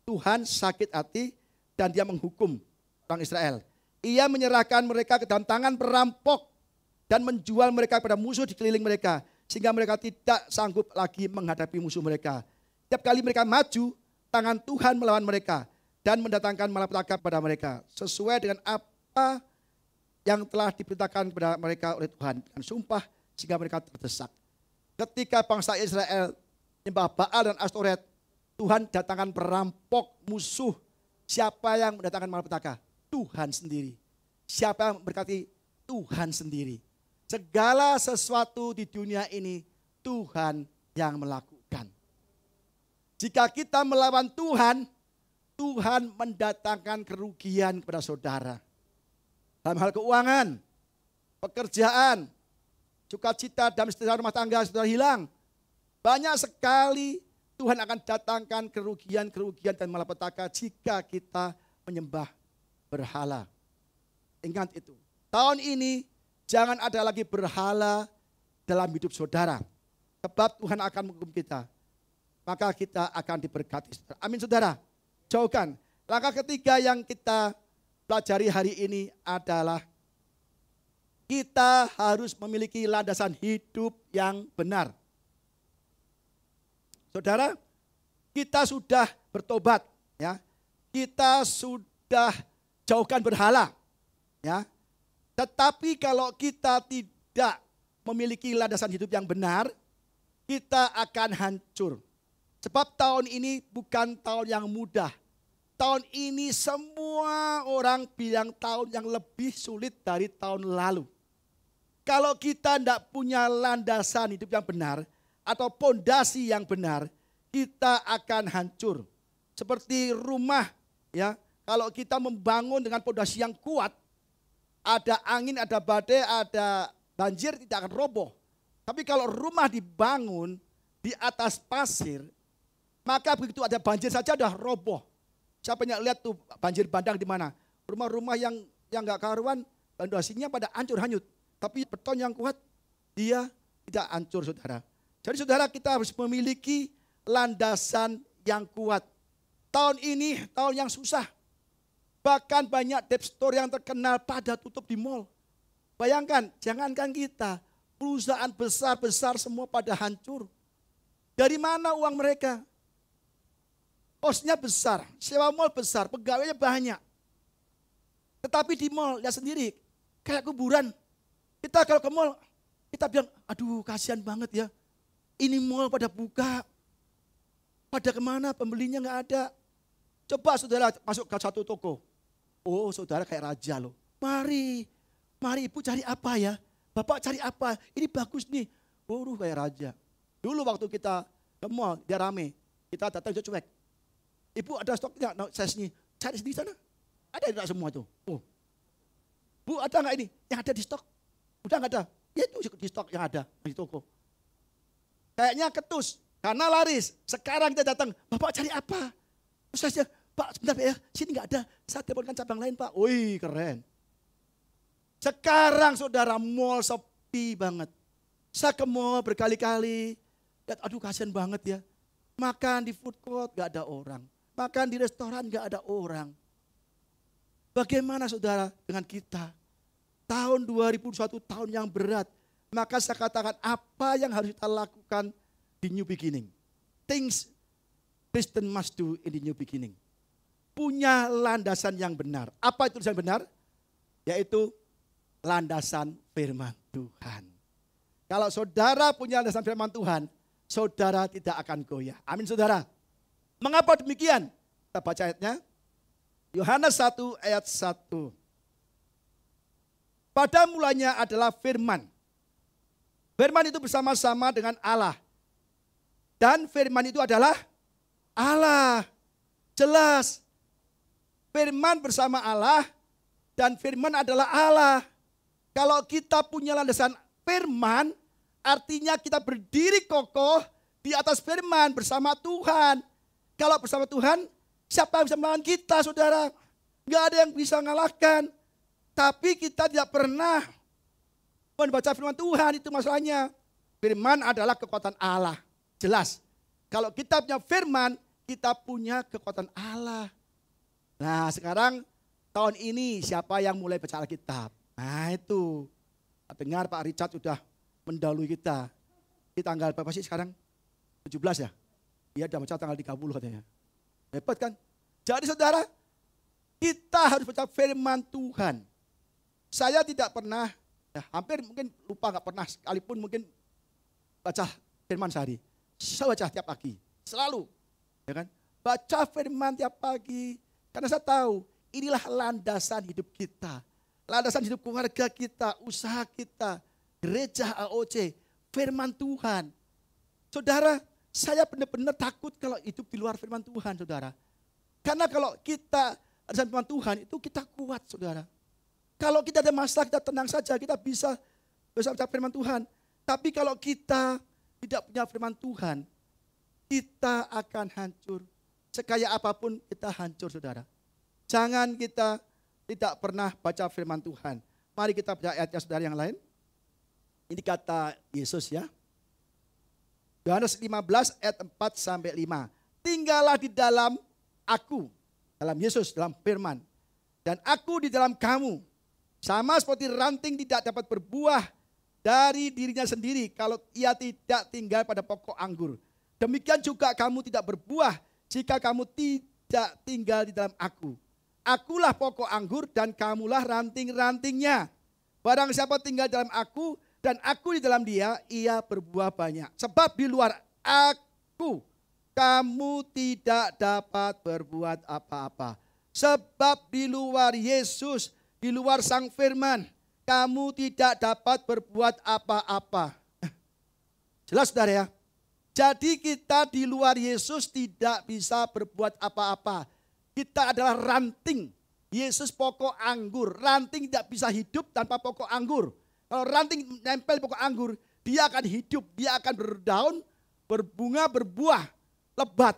Tuhan sakit hati dan dia menghukum orang Israel. Ia menyerahkan mereka ke dalam tangan perampok dan menjual mereka kepada musuh di keliling mereka. Sehingga mereka tidak sanggup lagi menghadapi musuh mereka. Setiap kali mereka maju, tangan Tuhan melawan mereka dan mendatangkan malapetaka kepada mereka. Sesuai dengan apa yang telah diberitakan kepada mereka oleh Tuhan. Dan sumpah sehingga mereka terdesak. Ketika bangsa Israel menyembah Baal dan Astoret, Tuhan datangkan perampok musuh. Siapa yang mendatangkan malapetaka? Tuhan sendiri. Siapa yang berkati? Tuhan sendiri. Segala sesuatu di dunia ini Tuhan yang melakukan. Jika kita melawan Tuhan, Tuhan mendatangkan kerugian kepada saudara. Dalam hal keuangan, pekerjaan, sukacita dalam istilah rumah tangga saudara hilang. Banyak sekali Tuhan akan datangkan kerugian-kerugian dan malapetaka jika kita menyembah berhala. Ingat itu. Tahun ini jangan ada lagi berhala dalam hidup saudara. Sebab Tuhan akan menghukum kita. Maka kita akan diberkati. Amin saudara. Jauhkan. Langkah ketiga yang kita pelajari hari ini adalah kita harus memiliki landasan hidup yang benar. Saudara, kita sudah bertobat, ya. Kita sudah jauhkan berhala, ya. Tetapi kalau kita tidak memiliki landasan hidup yang benar, kita akan hancur. Sebab tahun ini bukan tahun yang mudah. Tahun ini semua orang bilang tahun yang lebih sulit dari tahun lalu. Kalau kita tidak punya landasan hidup yang benar atau pondasi yang benar, kita akan hancur. Seperti rumah, ya. Kalau kita membangun dengan pondasi yang kuat, ada angin, ada badai, ada banjir, tidak akan roboh. Tapi kalau rumah dibangun di atas pasir, maka begitu ada banjir saja sudah roboh. Siapa yang lihat tuh banjir bandang di mana? Rumah-rumah yang nggak karuan, pondasinya pada hancur hanyut. Tapi beton yang kuat, dia tidak hancur saudara. Jadi saudara, kita harus memiliki landasan yang kuat. Tahun ini tahun yang susah. Bahkan banyak debt store yang terkenal pada tutup di mall. Bayangkan, jangankan kita, perusahaan besar-besar semua pada hancur. Dari mana uang mereka? Kosnya besar, sewa mall besar, pegawainya banyak. Tetapi di mall, lihat sendiri, kayak kuburan. Kita kalau ke mall, kita bilang, aduh kasihan banget ya. Ini mall pada buka. Pada kemana, pembelinya nggak ada. Coba saudara masuk ke satu toko. Oh saudara kayak raja loh. Mari ibu cari apa ya? Bapak cari apa? Ini bagus nih. Oh kayak raja. Dulu waktu kita ke mall, dia rame. Kita datang dia cuek. Ibu ada stoknya, size-nya. Cari di sana. Ada tidak semua tuh? Oh. Bu ada nggak ini? Yang ada di stok? Udah nggak ada? Ya itu di stok yang ada di toko. Kayaknya ketus, karena laris. Sekarang kita datang, Bapak cari apa? Terus saya, Pak sebentar ya, sini nggak ada. Saya teleponkan cabang lain Pak. Wih keren. Sekarang saudara mall sepi banget. Saya ke mall berkali-kali. Lihat, aduh kasihan banget ya. Makan di food court nggak ada orang. Makan di restoran nggak ada orang. Bagaimana saudara dengan kita? Tahun 2021 tahun yang berat. Maka saya katakan apa yang harus kita lakukan di new beginning. Things Christian must do in the new beginning. Punya landasan yang benar. Apa itu landasan benar? Yaitu landasan firman Tuhan. Kalau saudara punya landasan firman Tuhan, saudara tidak akan goyah. Amin saudara. Mengapa demikian? Kita baca ayatnya. Yohanes 1 ayat 1. Pada mulanya adalah firman. Firman itu bersama-sama dengan Allah. Dan firman itu adalah Allah. Jelas. Firman bersama Allah dan firman adalah Allah. Kalau kita punya landasan firman, artinya kita berdiri kokoh di atas firman bersama Tuhan. Kalau bersama Tuhan, siapa yang bisa melawan kita, saudara? Gak ada yang bisa mengalahkan. Tapi kita tidak pernah membaca firman Tuhan, itu masalahnya. Firman adalah kekuatan Allah. Jelas. Kalau kita punya firman, kita punya kekuatan Allah. Nah sekarang tahun ini siapa yang mulai baca Alkitab? Nah itu. Dengar Pak Richard sudah mendahului kita. Di tanggal berapa sih sekarang? 17 ya? Dia sudah baca tanggal 30 katanya. Hebat kan? Jadi saudara, kita harus baca firman Tuhan. Saya tidak pernah, ya hampir mungkin lupa nggak pernah sekalipun mungkin baca firman sehari. Saya baca tiap pagi, selalu. Ya kan? Baca firman tiap pagi, karena saya tahu inilah landasan hidup kita. Landasan hidup keluarga kita, usaha kita, gereja AOC, firman Tuhan. Saudara, saya benar-benar takut kalau hidup di luar firman Tuhan, saudara. Karena kalau kita ada firman Tuhan, itu kita kuat, saudara. Kalau kita ada masalah, kita tenang saja, kita bisa baca firman Tuhan. Tapi kalau kita tidak punya firman Tuhan, kita akan hancur. Sekaya apapun kita hancur, saudara. Jangan kita tidak pernah baca firman Tuhan. Mari kita baca ayatnya saudara yang lain. Ini kata Yesus ya. Yohanes 15 ayat 4 sampai 5. Tinggallah di dalam aku, dalam Yesus, dalam firman. Dan aku di dalam kamu. Sama seperti ranting tidak dapat berbuah dari dirinya sendiri kalau ia tidak tinggal pada pokok anggur. Demikian juga kamu tidak berbuah jika kamu tidak tinggal di dalam aku. Akulah pokok anggur dan kamulah ranting-rantingnya. Barang siapa tinggal dalam aku dan aku di dalam dia, ia berbuah banyak. Sebab di luar aku, kamu tidak dapat berbuat apa-apa. Sebab di luar Yesus, di luar Sang Firman, kamu tidak dapat berbuat apa-apa. Jelas saudara ya? Jadi kita di luar Yesus tidak bisa berbuat apa-apa. Kita adalah ranting. Yesus pokok anggur. Ranting tidak bisa hidup tanpa pokok anggur. Kalau ranting nempel pokok anggur, dia akan hidup, dia akan berdaun, berbunga, berbuah, lebat.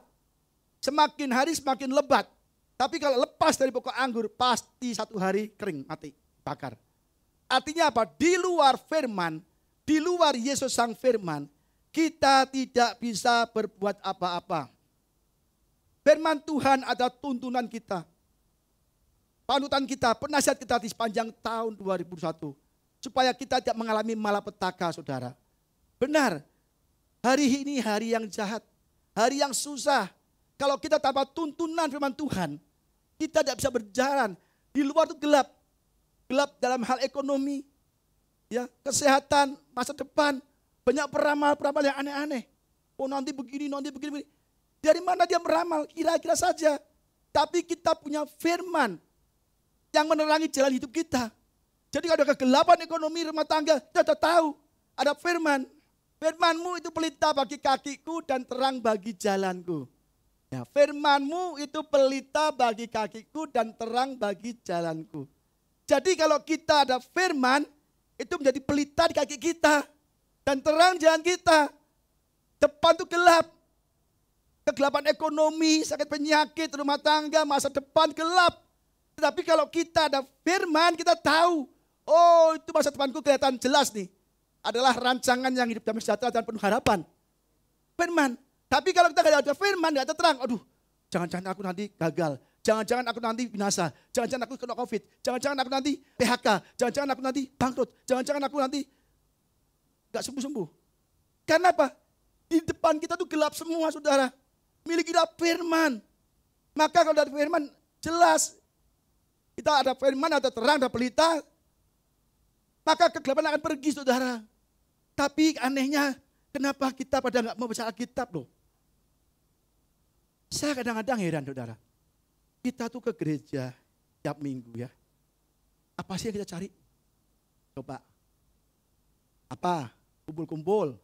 Semakin hari semakin lebat. Tapi kalau lepas dari pokok anggur, pasti satu hari kering, mati, bakar. Artinya apa? Di luar firman, di luar Yesus Sang Firman, kita tidak bisa berbuat apa-apa. Firman Tuhan adalah tuntunan kita. Panutan kita, penasihat kita di sepanjang tahun 2021. Supaya kita tidak mengalami malapetaka, saudara. Benar, hari ini hari yang jahat, hari yang susah. Kalau kita tanpa tuntunan firman Tuhan, kita tidak bisa berjalan. Di luar itu gelap. Gelap dalam hal ekonomi, ya, kesehatan, masa depan. Banyak peramal-peramal yang aneh-aneh. Oh nanti begini, nanti begini. Dari mana dia meramal? Kira-kira saja. Tapi kita punya firman yang menerangi jalan hidup kita. Jadi kalau ada kegelapan ekonomi rumah tangga, kita sudah tahu. Ada firman. Firmanmu itu pelita bagi kakiku dan terang bagi jalanku. Ya, firmanmu itu pelita bagi kakiku dan terang bagi jalanku. Jadi kalau kita ada firman, itu menjadi pelita di kaki kita. Dan terang jalan kita. Depan itu gelap. Kegelapan ekonomi, sakit penyakit, rumah tangga, masa depan gelap. Tetapi kalau kita ada firman, kita tahu. Oh itu masa depanku kelihatan jelas nih. Adalah rancangan yang hidup damai sejahtera dan penuh harapan. Firman. Tapi kalau kita tidak ada firman, tidak ada terang. Aduh, jangan-jangan aku nanti gagal. Jangan-jangan aku nanti binasa. Jangan-jangan aku kena COVID. Jangan-jangan aku nanti PHK. Jangan-jangan aku nanti bangkrut. Jangan-jangan aku nanti gak sembuh-sembuh. Karena apa? Di depan kita tuh gelap semua, saudara. Milik kita firman. Maka kalau ada firman, jelas. Kita ada firman, ada terang, ada pelita. Maka kegelapan akan pergi, saudara. Tapi anehnya, kenapa kita pada nggak mau baca Alkitab loh? Saya kadang-kadang heran, saudara. Kita tuh ke gereja tiap minggu ya. Apa sih yang kita cari? Coba. Apa? Kumpul-kumpul.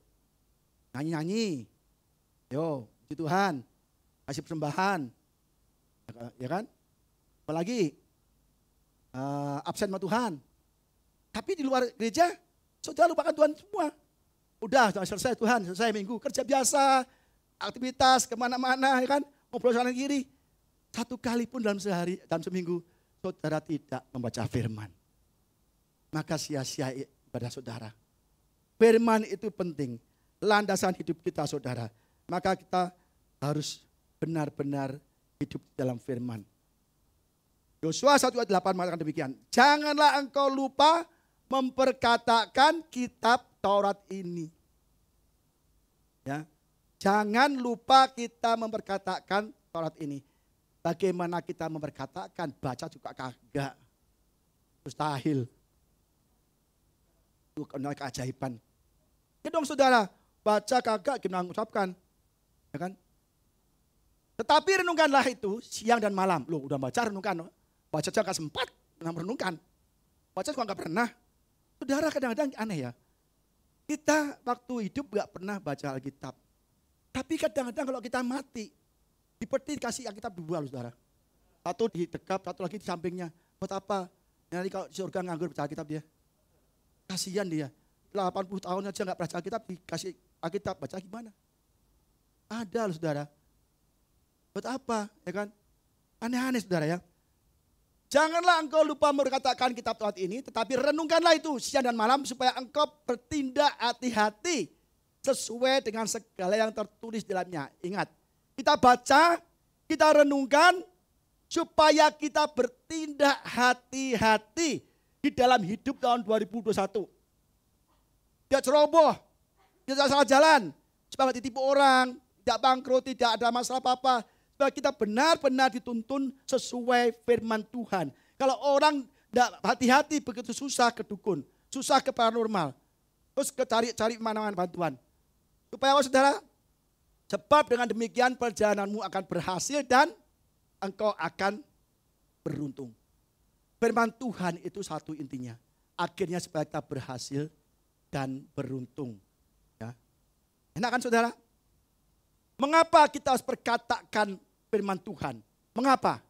Nyanyi-nyanyi. Yo, puji Tuhan. Kasih persembahan. Ya kan? Apalagi? Absen sama Tuhan. Tapi di luar gereja, saudara lupakan Tuhan semua. Udah selesai Tuhan, selesai minggu. Kerja biasa, aktivitas kemana-mana, ya kan? Ngobrol kanan kiri. Satu kali pun dalam sehari, dalam seminggu, saudara tidak membaca firman. Maka sia-sia ibadah saudara. Firman itu penting. Landasan hidup kita, saudara. Maka kita harus benar-benar hidup dalam firman. Yosua 1 ayat 8 mengatakan demikian. Janganlah engkau lupa memperkatakan kitab Taurat ini. Ya. Jangan lupa kita memperkatakan Taurat ini. Bagaimana kita memperkatakan, baca juga kagak. Mustahil. Itu keajaiban. Ya dong saudara, baca kagak gimana mengucapkan. Ya kan? Tetapi renungkanlah itu siang dan malam. Loh udah baca renungkan. Baca aja gak sempat, renungkan. Baca juga gak pernah. Saudara kadang-kadang aneh ya. Kita waktu hidup gak pernah baca Alkitab. Tapi kadang-kadang kalau kita mati, di peti dikasih Alkitab 2 loh saudara. Satu di dekap, satu lagi di sampingnya. Buat apa? Nanti kalau di surga nganggur baca Alkitab dia. Kasihan dia. 80 tahun aja gak baca Alkitab, dikasih Alkitab, baca gimana? Ada loh saudara. Buat apa? Ya kan? Aneh-aneh saudara ya. Janganlah engkau lupa memperkatakan kitab Taurat ini, tetapi renungkanlah itu siang dan malam supaya engkau bertindak hati-hati sesuai dengan segala yang tertulis di dalamnya. Ingat, kita baca, kita renungkan supaya kita bertindak hati-hati di dalam hidup tahun 2021. Tidak ceroboh, tidak salah jalan, supaya tidak ditipu orang, tidak bangkrut, tidak ada masalah apa-apa. Supaya kita benar-benar dituntun sesuai firman Tuhan. Kalau orang tidak hati-hati begitu susah ke dukun, susah ke paranormal. Terus cari mana-mana bantuan. Supaya apa saudara? Sebab dengan demikian perjalananmu akan berhasil dan engkau akan beruntung. Firman Tuhan itu satu intinya. Akhirnya supaya kita berhasil dan beruntung. Ya. Enak kan saudara? Mengapa kita harus perkatakan firman Tuhan? Mengapa?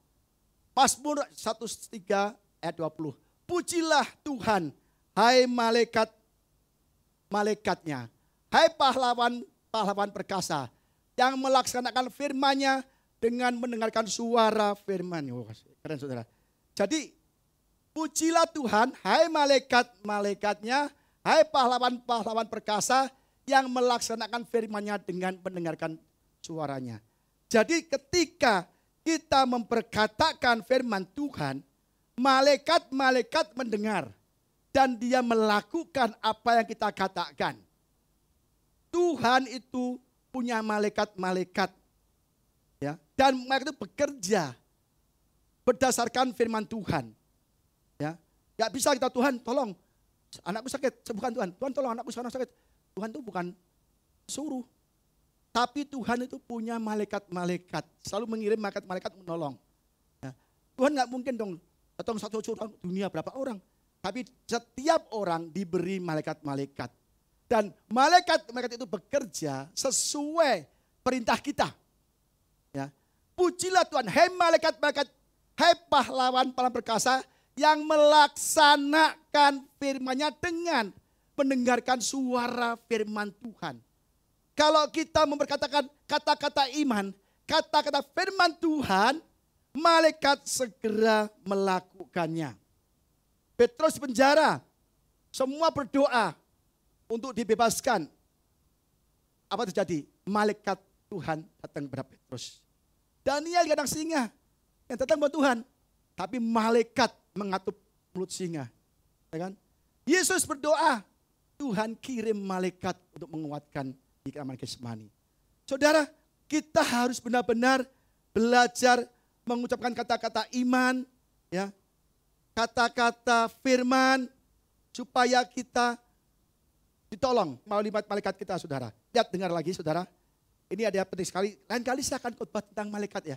Mazmur 103 ayat 20. Pujilah Tuhan, hai malaikat-malaikatnya, hai pahlawan-pahlawan perkasa, yang melaksanakan firman-Nya dengan mendengarkan suara firman. Oh, keren saudara. Jadi, pujilah Tuhan, hai malaikat-malaikatnya, hai pahlawan-pahlawan perkasa, yang melaksanakan firman-Nya dengan mendengarkan suaranya. Jadi ketika kita memperkatakan firman Tuhan, malaikat-malaikat mendengar dan dia melakukan apa yang kita katakan. Tuhan itu punya malaikat-malaikat, ya, dan mereka itu bekerja berdasarkan firman Tuhan. Ya, nggak bisa kita Tuhan tolong anakku sakit, sembuhkan Tuhan. Tuhan tolong anakku sekarang sakit. Tuhan itu bukan suruh. Tapi Tuhan itu punya malaikat-malaikat. Selalu mengirim malaikat-malaikat menolong. Ya. Tuhan gak mungkin dong datang satu orang dunia berapa orang. Tapi setiap orang diberi malaikat-malaikat. Dan malaikat-malaikat itu bekerja sesuai perintah kita. Ya. Pujilah Tuhan, hai malaikat-malaikat, hai pahlawan-pahlawan perkasa yang melaksanakan firman-Nya dengan mendengarkan suara firman Tuhan. Kalau kita memperkatakan kata-kata iman, kata-kata firman Tuhan, malaikat segera melakukannya. Petrus di penjara, semua berdoa untuk dibebaskan. Apa terjadi? Malaikat Tuhan datang kepada Petrus. Daniel di kandang singa, yang datang buat Tuhan. Tapi malaikat mengatup mulut singa. Ya kan? Yesus berdoa, Tuhan kirim malaikat untuk menguatkan di kamar Getsemani. Saudara, kita harus benar-benar belajar mengucapkan kata-kata iman, ya, kata-kata firman, supaya kita ditolong melalui malaikat kita, saudara. Lihat, dengar lagi, saudara. Ini ada penting sekali. Lain kali saya akan khotbah tentang malaikat ya.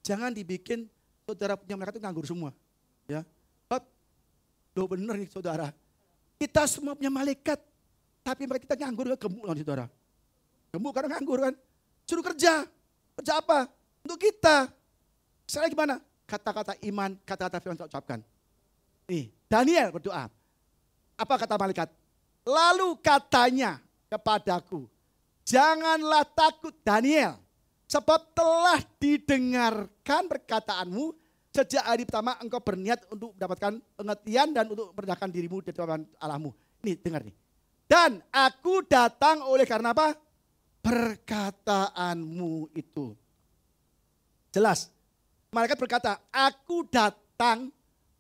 Jangan dibikin saudara punya malaikat itu nganggur semua. Ya, loh bener nih saudara. Kita semua punya malaikat, tapi mereka kita nganggur, gemuk kan saudara. Gemuk karena nganggur kan. Suruh kerja. Kerja apa? Untuk kita. Sekarang gimana? Kata-kata iman, kata-kata firman kita ucapkan. Nih, Daniel berdoa. Apa kata malaikat? Lalu katanya kepadaku, janganlah takut Daniel, sebab telah didengarkan perkataanmu. Sejak hari pertama engkau berniat untuk mendapatkan pengertian dan untuk merendahkan dirimu di depan Allahmu. Nih, dengar nih. Dan aku datang oleh karena apa? Perkataanmu itu. Jelas. Malaikat berkata, aku datang datang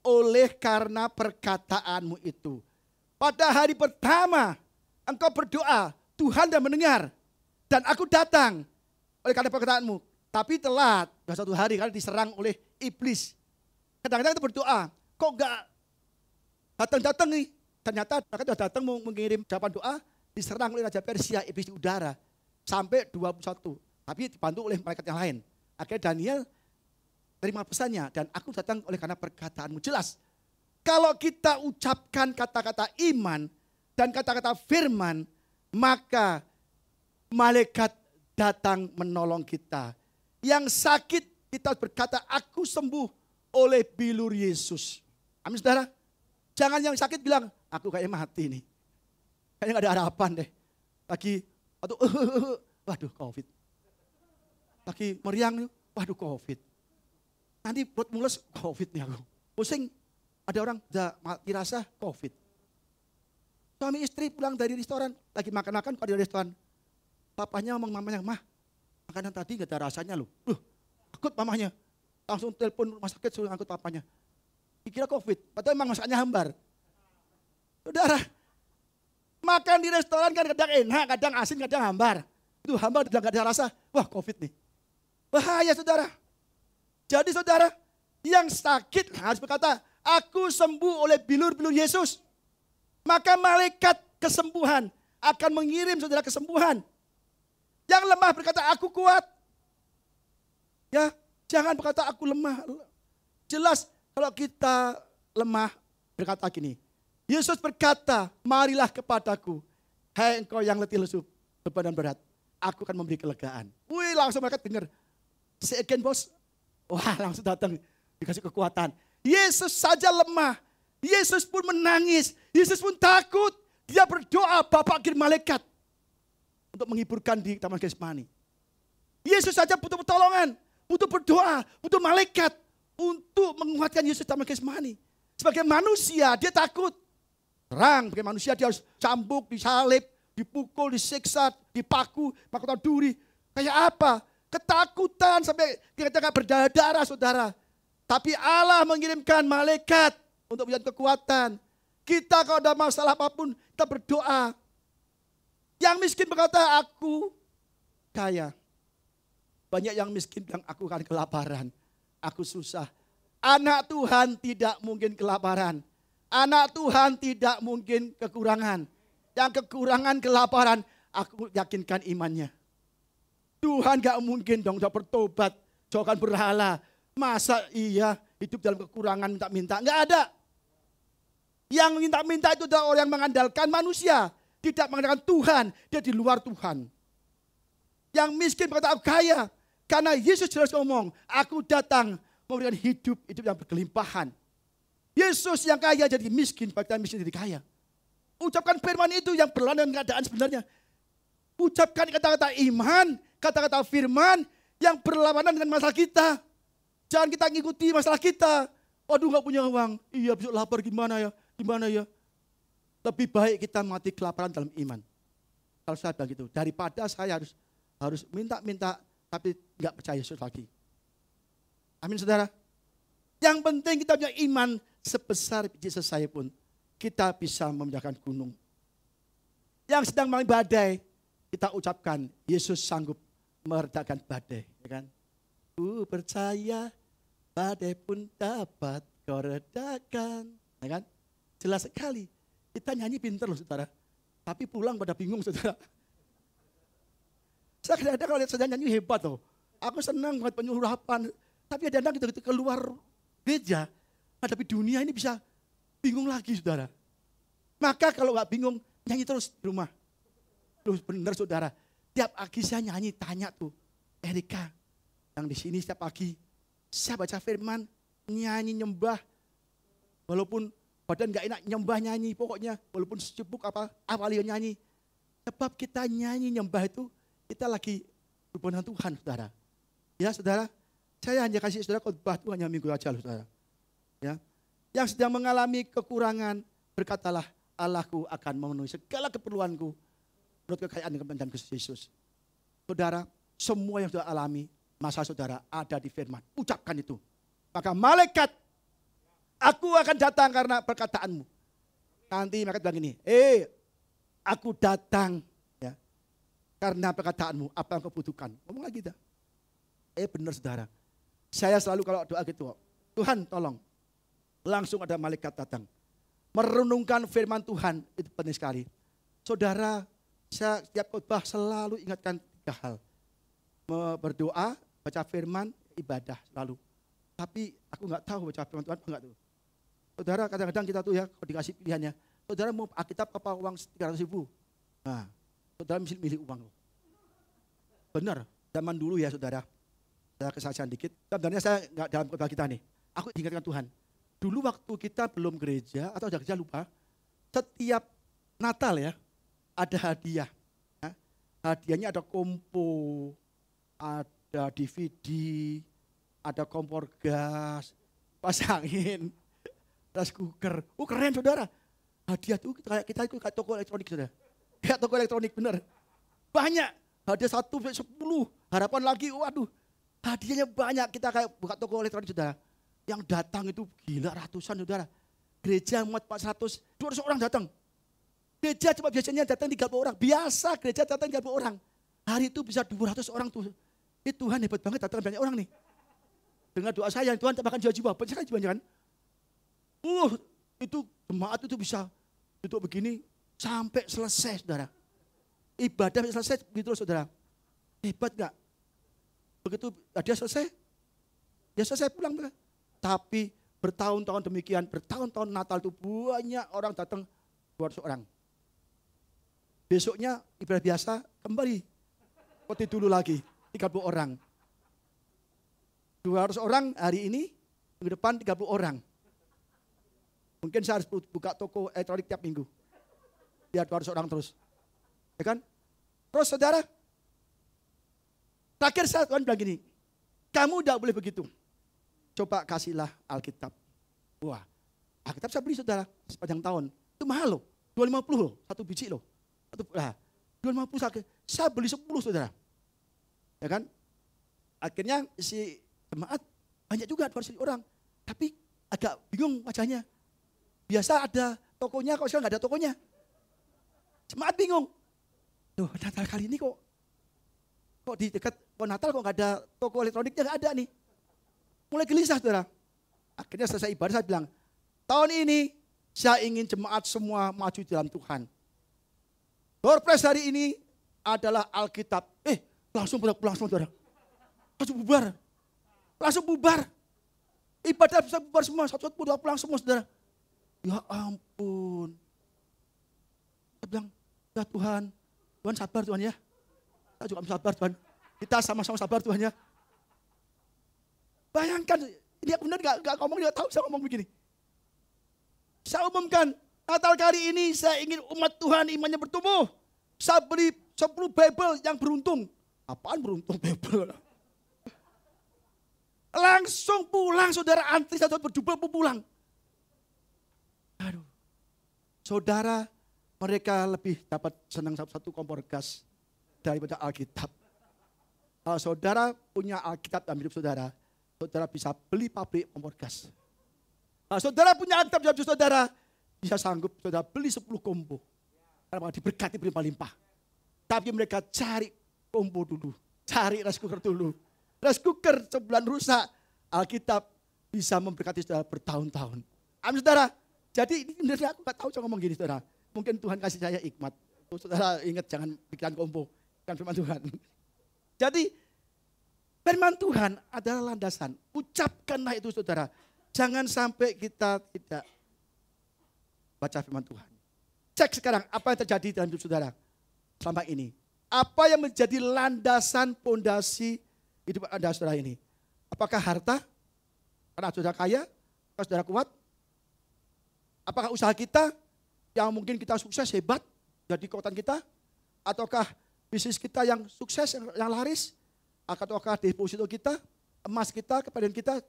oleh karena perkataanmu itu. Pada hari pertama engkau berdoa, Tuhan dan mendengar. Dan aku datang oleh karena perkataanmu. Tapi telat, sudah satu hari kali diserang oleh iblis. Kadang-kadang kita berdoa, kok enggak datang-datang nih. Ternyata mereka sudah datang mau mengirim jawaban doa, diserang oleh Raja Persia, iblis di udara. Sampai 21, tapi dibantu oleh malaikat yang lain. Akhirnya Daniel terima pesannya, dan aku datang oleh karena perkataanmu. Jelas, kalau kita ucapkan kata-kata iman dan kata-kata firman, maka malaikat datang menolong kita. Yang sakit kita berkata, aku sembuh oleh bilur Yesus. Amin saudara. Jangan yang sakit bilang, aku kayaknya mati nih. Kayaknya gak ada harapan deh. Lagi, waduh COVID. Lagi meriang, waduh COVID. Nanti perut mulus, COVID nih aku. Pusing, ada orang udah mati rasa COVID. Suami istri pulang dari restoran, lagi makan-makan kok di restoran. Papanya ngomong mamanya, mah makanan tadi gak ada rasanya loh. Takut mamanya. Langsung telepon rumah sakit suruh angkut papanya. Dikira COVID, padahal emang masaknya hambar. Saudara, makan di restoran kan kadang enak, kadang asin, kadang hambar. Itu hambar udah gak ada rasa, wah COVID nih. Bahaya saudara. Jadi saudara, yang sakit harus berkata, aku sembuh oleh bilur-bilur Yesus. Maka malaikat kesembuhan akan mengirim saudara kesembuhan. Yang lemah berkata, aku kuat. Ya, jangan berkata aku lemah. Jelas kalau kita lemah berkata gini. Yesus berkata, marilah kepadaku. Hai engkau yang letih lesu, beban dan berat. Aku akan memberi kelegaan. Wih, langsung mereka dengar. Say again bos. Wah, langsung datang. Dikasih kekuatan. Yesus saja lemah. Yesus pun menangis. Yesus pun takut. Dia berdoa, Bapa kirim malaikat. Untuk menghiburkan di Taman Getsemani. Yesus saja butuh pertolongan. Butuh berdoa. Butuh malaikat. Untuk menguatkan Yesus di Taman Getsemani. Sebagai manusia, dia takut. Terang, sebagai manusia dia harus cambuk, disalib, dipukul, disiksa, dipaku, mahkota duri. Kayak apa? Ketakutan sampai kita berdarah-darah saudara. Tapi Allah mengirimkan malaikat untuk memberikan kekuatan. Kita kalau ada masalah apapun, kita berdoa. Yang miskin berkata, aku kaya. Banyak yang miskin bilang, aku akan kelaparan. Aku susah. Anak Tuhan tidak mungkin kelaparan. Anak Tuhan tidak mungkin kekurangan. Yang kekurangan, kelaparan, aku yakinkan imannya. Tuhan gak mungkin dong udah bertobat, jauhkan berhala. Masa iya hidup dalam kekurangan minta-minta? Gak ada. Yang minta-minta itu adalah orang yang mengandalkan manusia. Tidak mengandalkan Tuhan, dia di luar Tuhan. Yang miskin berkata aku kaya. Karena Yesus jelas ngomong, aku datang memberikan hidup yang berkelimpahan. Yesus yang kaya jadi miskin, bahkan miskin jadi kaya. Ucapkan firman itu yang berlawanan dengan keadaan sebenarnya. Ucapkan kata-kata iman, kata-kata firman yang berlawanan dengan masalah kita. Jangan kita ngikuti masalah kita. Waduh gak punya uang, iya besok lapar gimana ya. Lebih baik kita mati kelaparan dalam iman. Kalau saya bilang gitu, daripada saya harus minta-minta tapi gak percaya Yesus lagi. Amin saudara. Yang penting kita punya iman sebesar biji sesawi pun. Kita bisa memindahkan gunung. Yang sedang mengalami badai, kita ucapkan Yesus sanggup meredakan badai. Ya kan? Ku percaya badai pun dapat kau redakan. Ya kan? Jelas sekali. Kita nyanyi pinter loh saudara. Tapi pulang pada bingung saudara. Saya kadang-kadang kalau lihat saudara nyanyi hebat loh. Aku senang buat penyuluhan. Tapi kadang-kadang kita keluar gereja, hadapi dunia ini bisa bingung lagi saudara. Maka kalau gak bingung, nyanyi terus di rumah. Terus benar saudara, tiap pagi saya nyanyi, tanya tuh, Erika yang di sini setiap pagi, saya baca firman, nyanyi nyembah, walaupun badan gak enak nyembah nyanyi, pokoknya walaupun sibuk apa dia nyanyi. Sebab kita nyanyi nyembah itu, kita lagi hubungan Tuhan saudara. Ya saudara, saya hanya kasih saudara khotbah itu hanya minggu aja loh saudara. Ya. Yang sedang mengalami kekurangan, berkatalah Allahku akan memenuhi segala keperluanku menurut kekayaan dan Kristus Yesus. Saudara, semua yang sudah alami, masa saudara ada di firman. Ucapkan itu. Maka malaikat Aku akan datang karena perkataanmu. Nanti mereka bilang ini, aku datang ya karena perkataanmu, apa yang kau butuhkan. Ngomong lagi dah. Benar saudara. Saya selalu kalau doa gitu, Tuhan tolong. Langsung ada malaikat datang. Merenungkan firman Tuhan, itu penting sekali. Saudara, saya setiap khotbah selalu ingatkan 3 hal. Berdoa, baca firman, ibadah selalu. Tapi aku nggak tahu baca firman Tuhan, enggak tuh. Saudara, kadang-kadang kita tuh ya, kalau dikasih pilihannya, saudara mau Alkitab apa uang 300.000? Nah, saudara mesti milih uang. Benar, zaman dulu ya saudara, saya kesaksian dikit. Sebenarnya saya nggak dalam khotbah kita nih. Aku diingatkan Tuhan. Dulu waktu kita belum gereja atau ada gereja lupa, setiap Natal ya ada hadiah. Ya. Hadiahnya ada kompo, ada DVD, ada kompor gas, kipas angin, rice cooker. Keren saudara. Hadiah itu kita itu kayak toko elektronik saudara. Kayak toko elektronik bener. Banyak. Hadiah 1-10. Harapan lagi, waduh. Hadiahnya banyak. Kita kayak buka toko elektronik saudara. Yang datang itu gila ratusan saudara. Gereja muat 400, 200 orang datang. Gereja cuma biasanya datang 30 orang. Biasa gereja datang 30 orang. Hari itu bisa 200 orang tuh. Tuhan hebat banget datang banyak orang nih. Dengan doa saya, Tuhan tambahkan jiwa-jiwa. Banyak sekali jiwa kan. Itu jemaat itu bisa duduk begini sampai selesai saudara. Ibadah selesai begitu saudara. Hebat gak? Begitu dia selesai, dia selesai pulang. Tapi bertahun-tahun demikian, bertahun-tahun Natal itu banyak orang datang 200 orang. Besoknya ibadah biasa kembali. Seperti dulu lagi, 30 orang. 200 orang hari ini, minggu depan 30 orang. Mungkin saya harus buka toko elektronik tiap minggu. Biar 200 orang terus. Ya kan? Terus saudara, terakhir saya Tuhan bilang gini, kamu tidak boleh begitu. Coba kasihlah Alkitab. Wah, Alkitab saya beli saudara sepanjang tahun. Itu mahal loh, 250 loh, 1 biji loh. 250 saya beli 10 saudara. Ya kan? Akhirnya si jemaat banyak juga 200 orang. Tapi agak bingung wajahnya. Biasa ada tokonya, kok sekarang nggak ada tokonya. Jemaat bingung. Loh, Natal kali ini kok di dekat Natal kok nggak ada toko elektroniknya, nggak ada nih. Mulai gelisah saudara. Akhirnya selesai ibadah saya bilang, tahun ini saya ingin jemaat semua maju dalam Tuhan. Door prize hari ini adalah Alkitab. Langsung pulang saudara. Langsung bubar. Langsung bubar. Ibadah bisa bubar semua, satu-satu pulang semua saudara. Ya ampun. Saya bilang, ya Tuhan sabar Tuhan ya. Saya juga sabar Tuhan. Kita sama-sama sabar Tuhan ya. Bayangkan, dia benar gak ngomong, dia tahu saya ngomong begini. Saya umumkan, Natal kali ini saya ingin umat Tuhan imannya bertumbuh. Saya beli 10 Bible yang beruntung. Apaan beruntung Bible? Langsung pulang saudara, antri satu berdubel pulang. Aduh. Saudara, mereka lebih dapat senang satu kompor gas daripada Alkitab. Kalau saudara punya Alkitab dalam hidup saudara, saudara bisa beli pabrik kompor gas. Kalau saudara punya Alkitab dalam hidup saudara, bisa sanggup saudara beli 10 kompo. Karena diberkati berlimpah-limpah. Tapi mereka cari kompo dulu, cari rice cooker dulu. Rice cooker sebulan rusak, Alkitab bisa memberkati saudara bertahun-tahun. Amin saudara. Jadi ini benar aku gak tahu saya ngomong gini saudara. Mungkin Tuhan kasih saya hikmat. Saudara ingat jangan pikiran kompo, kan firman Tuhan. Jadi firman Tuhan adalah landasan. Ucapkanlah itu saudara. Jangan sampai kita tidak baca firman Tuhan. Cek sekarang apa yang terjadi dalam hidup saudara selama ini. Apa yang menjadi landasan pondasi hidup Anda saudara ini? Apakah harta? Karena saudara kaya? Apakah saudara kuat? Apakah usaha kita yang mungkin kita sukses, hebat, jadi kekuatan kita? Ataukah bisnis kita yang sukses, yang laris? Ataukah deposito kita, emas kita, kepadaan kita,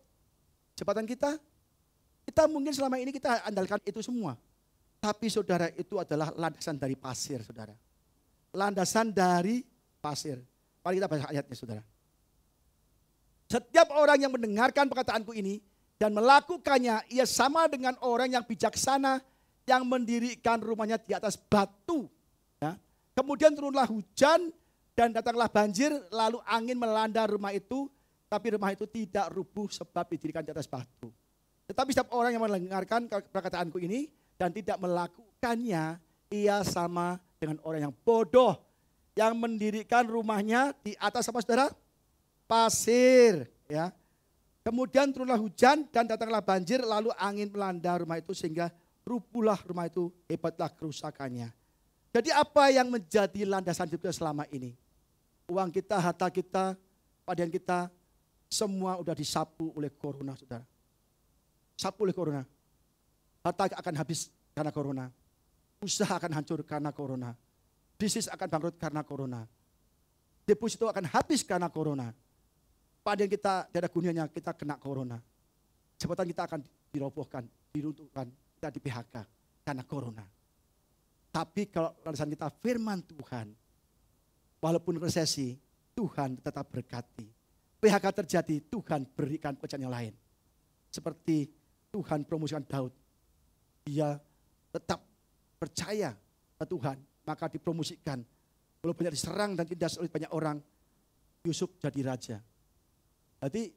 jabatan kita? Kita mungkin selama ini kita andalkan itu semua. Tapi saudara, itu adalah landasan dari pasir saudara. Landasan dari pasir. Mari kita baca ayatnya saudara. Setiap orang yang mendengarkan perkataanku ini, dan melakukannya, ia sama dengan orang yang bijaksana yang mendirikan rumahnya di atas batu. Ya. Kemudian turunlah hujan dan datanglah banjir, lalu angin melanda rumah itu, tapi rumah itu tidak rubuh sebab didirikan di atas batu. Tetapi setiap orang yang mendengarkan perkataanku ini dan tidak melakukannya, ia sama dengan orang yang bodoh, yang mendirikan rumahnya di atas apa saudara? Pasir. Ya. Kemudian turunlah hujan dan datanglah banjir, lalu angin melanda rumah itu sehingga rubuhlah rumah itu, hebatlah kerusakannya. Jadi apa yang menjadi landasan hidup kita selama ini? Uang kita, harta kita, padahal kita, semua udah disapu oleh corona, saudara. Sapu oleh corona. Harta akan habis karena corona. Usaha akan hancur karena corona. Bisnis akan bangkrut karena corona. Deposito akan habis karena corona. Padahal kita tidak ada gunanya, kita kena corona. Jabatan kita akan dirobohkan, diruntuhkan, kita di PHK karena corona. Tapi kalau landasan kita firman Tuhan, walaupun resesi, Tuhan tetap berkati. PHK terjadi, Tuhan berikan pekerjaan yang lain. Seperti Tuhan promosikan Daud. Dia tetap percaya ke Tuhan, maka dipromosikan. Walaupun banyak diserang dan tidak oleh banyak orang, Yusuf jadi raja. Jadi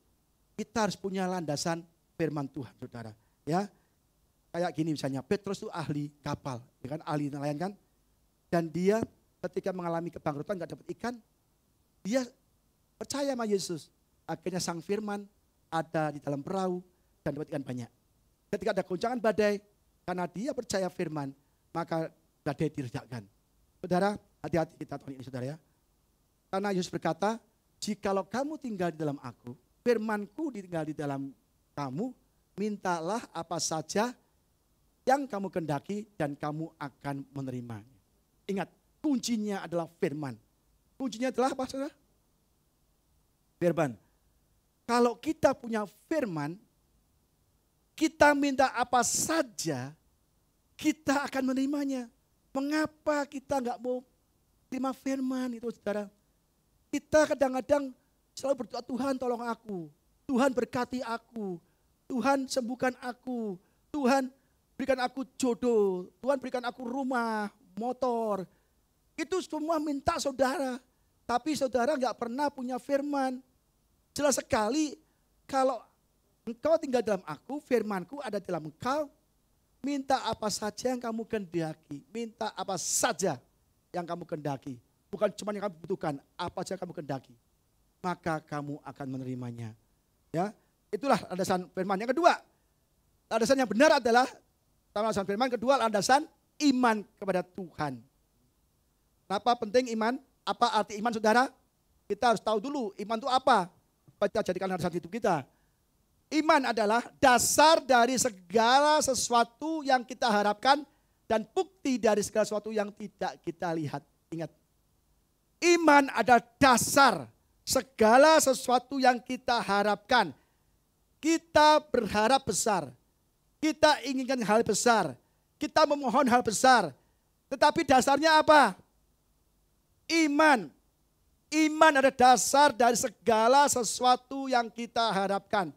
kita harus punya landasan firman Tuhan, saudara. Ya, kayak gini misalnya, Petrus itu ahli kapal, ya kan, ahli nelayan kan. Dan dia ketika mengalami kebangkrutan nggak dapat ikan, dia percaya sama Yesus. Akhirnya sang firman ada di dalam perahu dan dapat ikan banyak. Ketika ada goncangan badai, karena dia percaya firman, maka badai diredakan. Saudara, hati-hati kita tahun ini, saudara ya. Karena Yesus berkata, jikalau kamu tinggal di dalam aku, firmanku tinggal di dalam kamu, mintalah apa saja yang kamu kehendaki dan kamu akan menerimanya. Ingat, kuncinya adalah firman. Kuncinya adalah apa, saudara? Firman. Kalau kita punya firman, kita minta apa saja, kita akan menerimanya. Mengapa kita nggak mau terima firman itu, saudara? Kita kadang-kadang selalu berdoa, Tuhan tolong aku, Tuhan berkati aku, Tuhan sembuhkan aku, Tuhan berikan aku jodoh, Tuhan berikan aku rumah, motor. Itu semua minta saudara, tapi saudara nggak pernah punya firman. Jelas sekali kalau engkau tinggal dalam aku, firmanku ada dalam engkau, minta apa saja yang kamu kehendaki, minta apa saja yang kamu kehendaki. Bukan cuma yang kamu butuhkan, apa saja kamu kehendaki. Maka kamu akan menerimanya. Ya, itulah landasan firman. Yang kedua, landasan yang benar adalah, landasan firman kedua, landasan iman kepada Tuhan. Kenapa penting iman? Apa arti iman, saudara? Kita harus tahu dulu iman itu apa. Kita jadikan landasan hidup kita. Iman adalah dasar dari segala sesuatu yang kita harapkan dan bukti dari segala sesuatu yang tidak kita lihat. Ingat, iman adalah dasar segala sesuatu yang kita harapkan. Kita berharap besar. Kita inginkan hal besar. Kita memohon hal besar. Tetapi dasarnya apa? Iman. Iman adalah dasar dari segala sesuatu yang kita harapkan.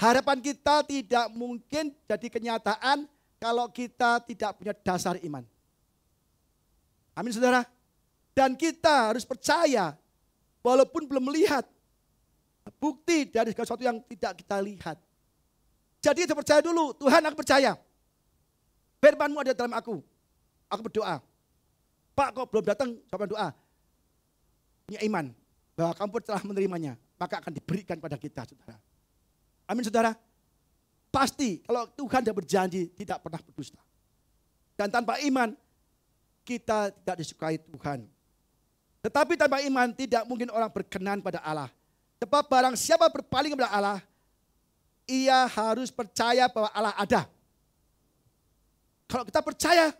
Harapan kita tidak mungkin jadi kenyataan kalau kita tidak punya dasar iman. Amin, saudara. Dan kita harus percaya walaupun belum melihat bukti dari segala sesuatu yang tidak kita lihat. Jadi kita percaya dulu, Tuhan aku percaya. Firman-Mu ada dalam aku. Aku berdoa. Pak kok belum datang, coba doa. Punya iman bahwa kamu telah menerimanya, maka akan diberikan pada kita, saudara. Amin, saudara. Pasti kalau Tuhan sudah berjanji tidak pernah berdusta. Dan tanpa iman kita tidak disukai Tuhan. Tetapi tanpa iman tidak mungkin orang berkenan pada Allah. Sebab barang siapa berpaling kepada Allah, ia harus percaya bahwa Allah ada. Kalau kita percaya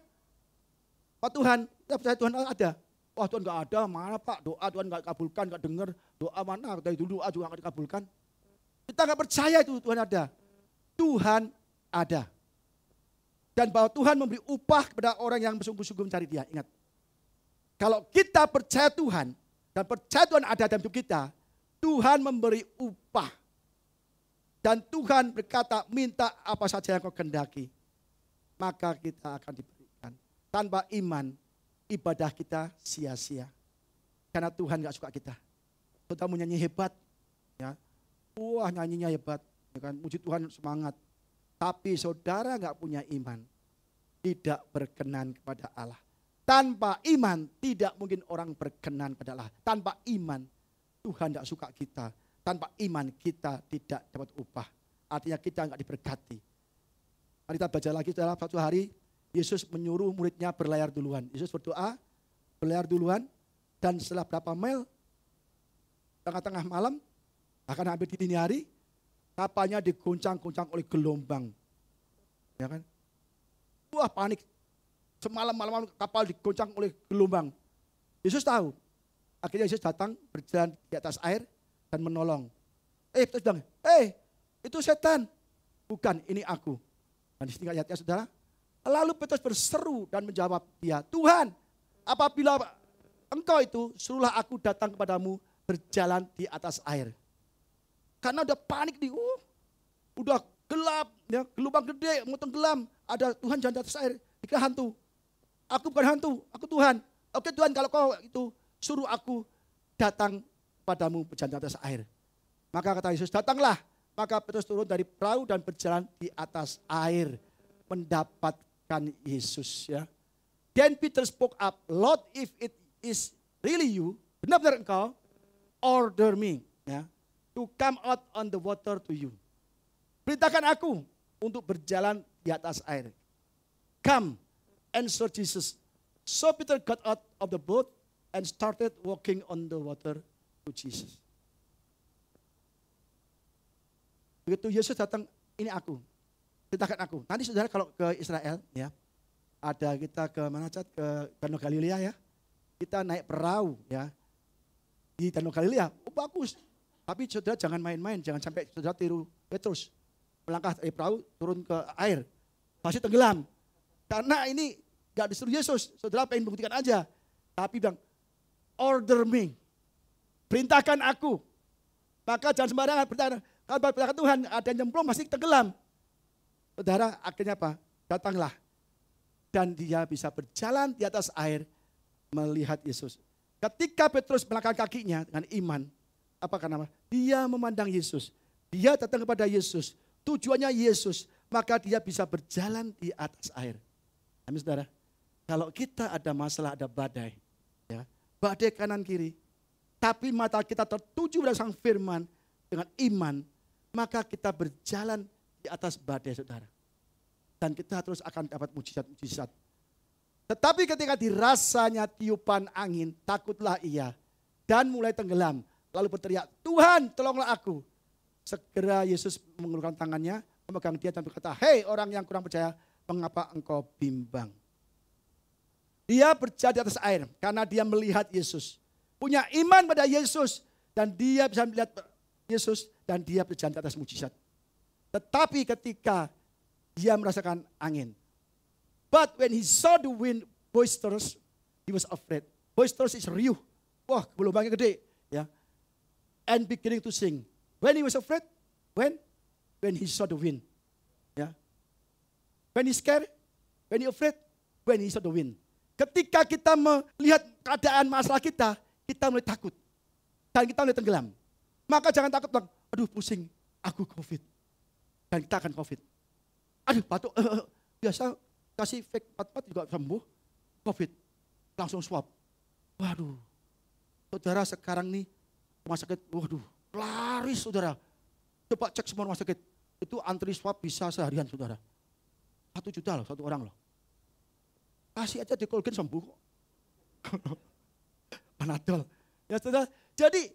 Pak Tuhan, kita percaya Tuhan ada. Wah, Tuhan nggak ada, mana Pak? Doa Tuhan nggak kabulkan, nggak dengar. Doa mana? Dari dulu doa juga nggak dikabulkan. Kita nggak percaya itu Tuhan ada. Tuhan ada. Dan bahwa Tuhan memberi upah kepada orang yang bersungguh-sungguh mencari Dia. Ingat, kalau kita percaya Tuhan dan percaya Tuhan ada dalam hidup kita, Tuhan memberi upah. Dan Tuhan berkata, minta apa saja yang kau kehendaki, maka kita akan diberikan. Tanpa iman, ibadah kita sia-sia. Karena Tuhan gak suka kita. Saudara mau nyanyi hebat, ya. Wah nyanyinya hebat, ya kan? Puji Tuhan semangat. Tapi saudara gak punya iman, tidak berkenan kepada Allah. Tanpa iman, tidak mungkin orang berkenan kepada Allah. Tanpa iman, Tuhan gak suka kita. Tanpa iman kita tidak dapat upah. Artinya kita enggak diberkati. Mari kita baca lagi dalam satu hari. Yesus menyuruh muridnya berlayar duluan. Yesus berdoa, berlayar duluan. Dan setelah berapa mil, tengah-tengah malam, bahkan hampir di dini hari, kapalnya diguncang-guncang oleh gelombang. Ya kan? Wah panik. Semalam malam kapal diguncang oleh gelombang. Yesus tahu. Akhirnya Yesus datang berjalan di atas air dan menolong. Petrus bilang, itu setan. Bukan, ini aku. Dan di sini ayatnya saudara. Lalu Petrus berseru dan menjawab dia, Tuhan, apabila engkau itu, suruhlah aku datang kepadamu berjalan di atas air. Karena udah panik nih, udah gelap, ya, gelombang gede, mau tenggelam. Ada Tuhan jalan di atas air, dikira hantu. Aku bukan hantu, aku Tuhan. Oke Tuhan, kalau kau itu suruh aku datang padamu berjalan di atas air. Maka kata Yesus, datanglah. Maka Petrus turun dari perahu dan berjalan di atas air. Mendapatkan Yesus. Ya. Then Peter spoke up, Lord, if it is really you, benar-benar engkau, order me, ya, to come out on the water to you. Perintahkan aku untuk berjalan di atas air. Come, answer Jesus. So Peter got out of the boat and started walking on the water to Jesus. Begitu Yesus datang, ini aku, perintahkan aku. Nanti saudara kalau ke Israel, ya, ada kita ke mana Cat, ke Danau Galilea ya, kita naik perahu ya, di Danau Galilea, bagus. Tapi saudara jangan main-main, jangan sampai saudara tiru Petrus, melangkah dari perahu turun ke air, pasti tenggelam. Karena ini gak disuruh Yesus, saudara pengen buktikan aja, tapi bilang, order me. Perintahkan aku. Maka jangan sembarangan perintahkan. Kalau perintahkan Tuhan ada yang nyemplung masih tenggelam. Saudara akhirnya apa? Datanglah. Dan dia bisa berjalan di atas air melihat Yesus. Ketika Petrus melangkahkan kakinya dengan iman. Apa karena dia memandang Yesus. Dia datang kepada Yesus. Tujuannya Yesus. Maka dia bisa berjalan di atas air. Amin saudara. Kalau kita ada masalah, ada badai. Ya, badai kanan kiri. Tapi mata kita tertuju pada Sang Firman dengan iman, maka kita berjalan di atas badai saudara. Dan kita terus akan dapat mujizat-mujizat. Tetapi ketika dirasanya tiupan angin, takutlah ia dan mulai tenggelam. Lalu berteriak, Tuhan tolonglah aku. Segera Yesus mengulurkan tangannya, memegang dia dan berkata, hei orang yang kurang percaya, mengapa engkau bimbang? Dia berjalan di atas air karena dia melihat Yesus. Punya iman pada Yesus. Dan dia bisa melihat Yesus dan dia berjalan di atas mujizat. Tetapi ketika dia merasakan angin. But when he saw the wind boisterous, he was afraid. Boisterous is riuh. Wah, gelombangnya gede. Ya. And beginning to sing. When he was afraid? When he saw the wind. Ya. When he scared? When he afraid? When he saw the wind. Ketika kita melihat keadaan masalah kita mulai takut. Dan kita mulai tenggelam. Maka jangan takut bang, aduh pusing, aku COVID. Dan kita akan COVID. Aduh batuk, biasa kasih fake 44 juga sembuh, COVID. Langsung swab. Waduh, saudara sekarang nih rumah sakit, waduh, laris saudara. Coba cek semua rumah sakit, itu antri swab bisa seharian saudara. 1 juta loh, 1 orang loh. Kasih aja di Colgate sembuh kok. Panadol. Ya saudara, jadi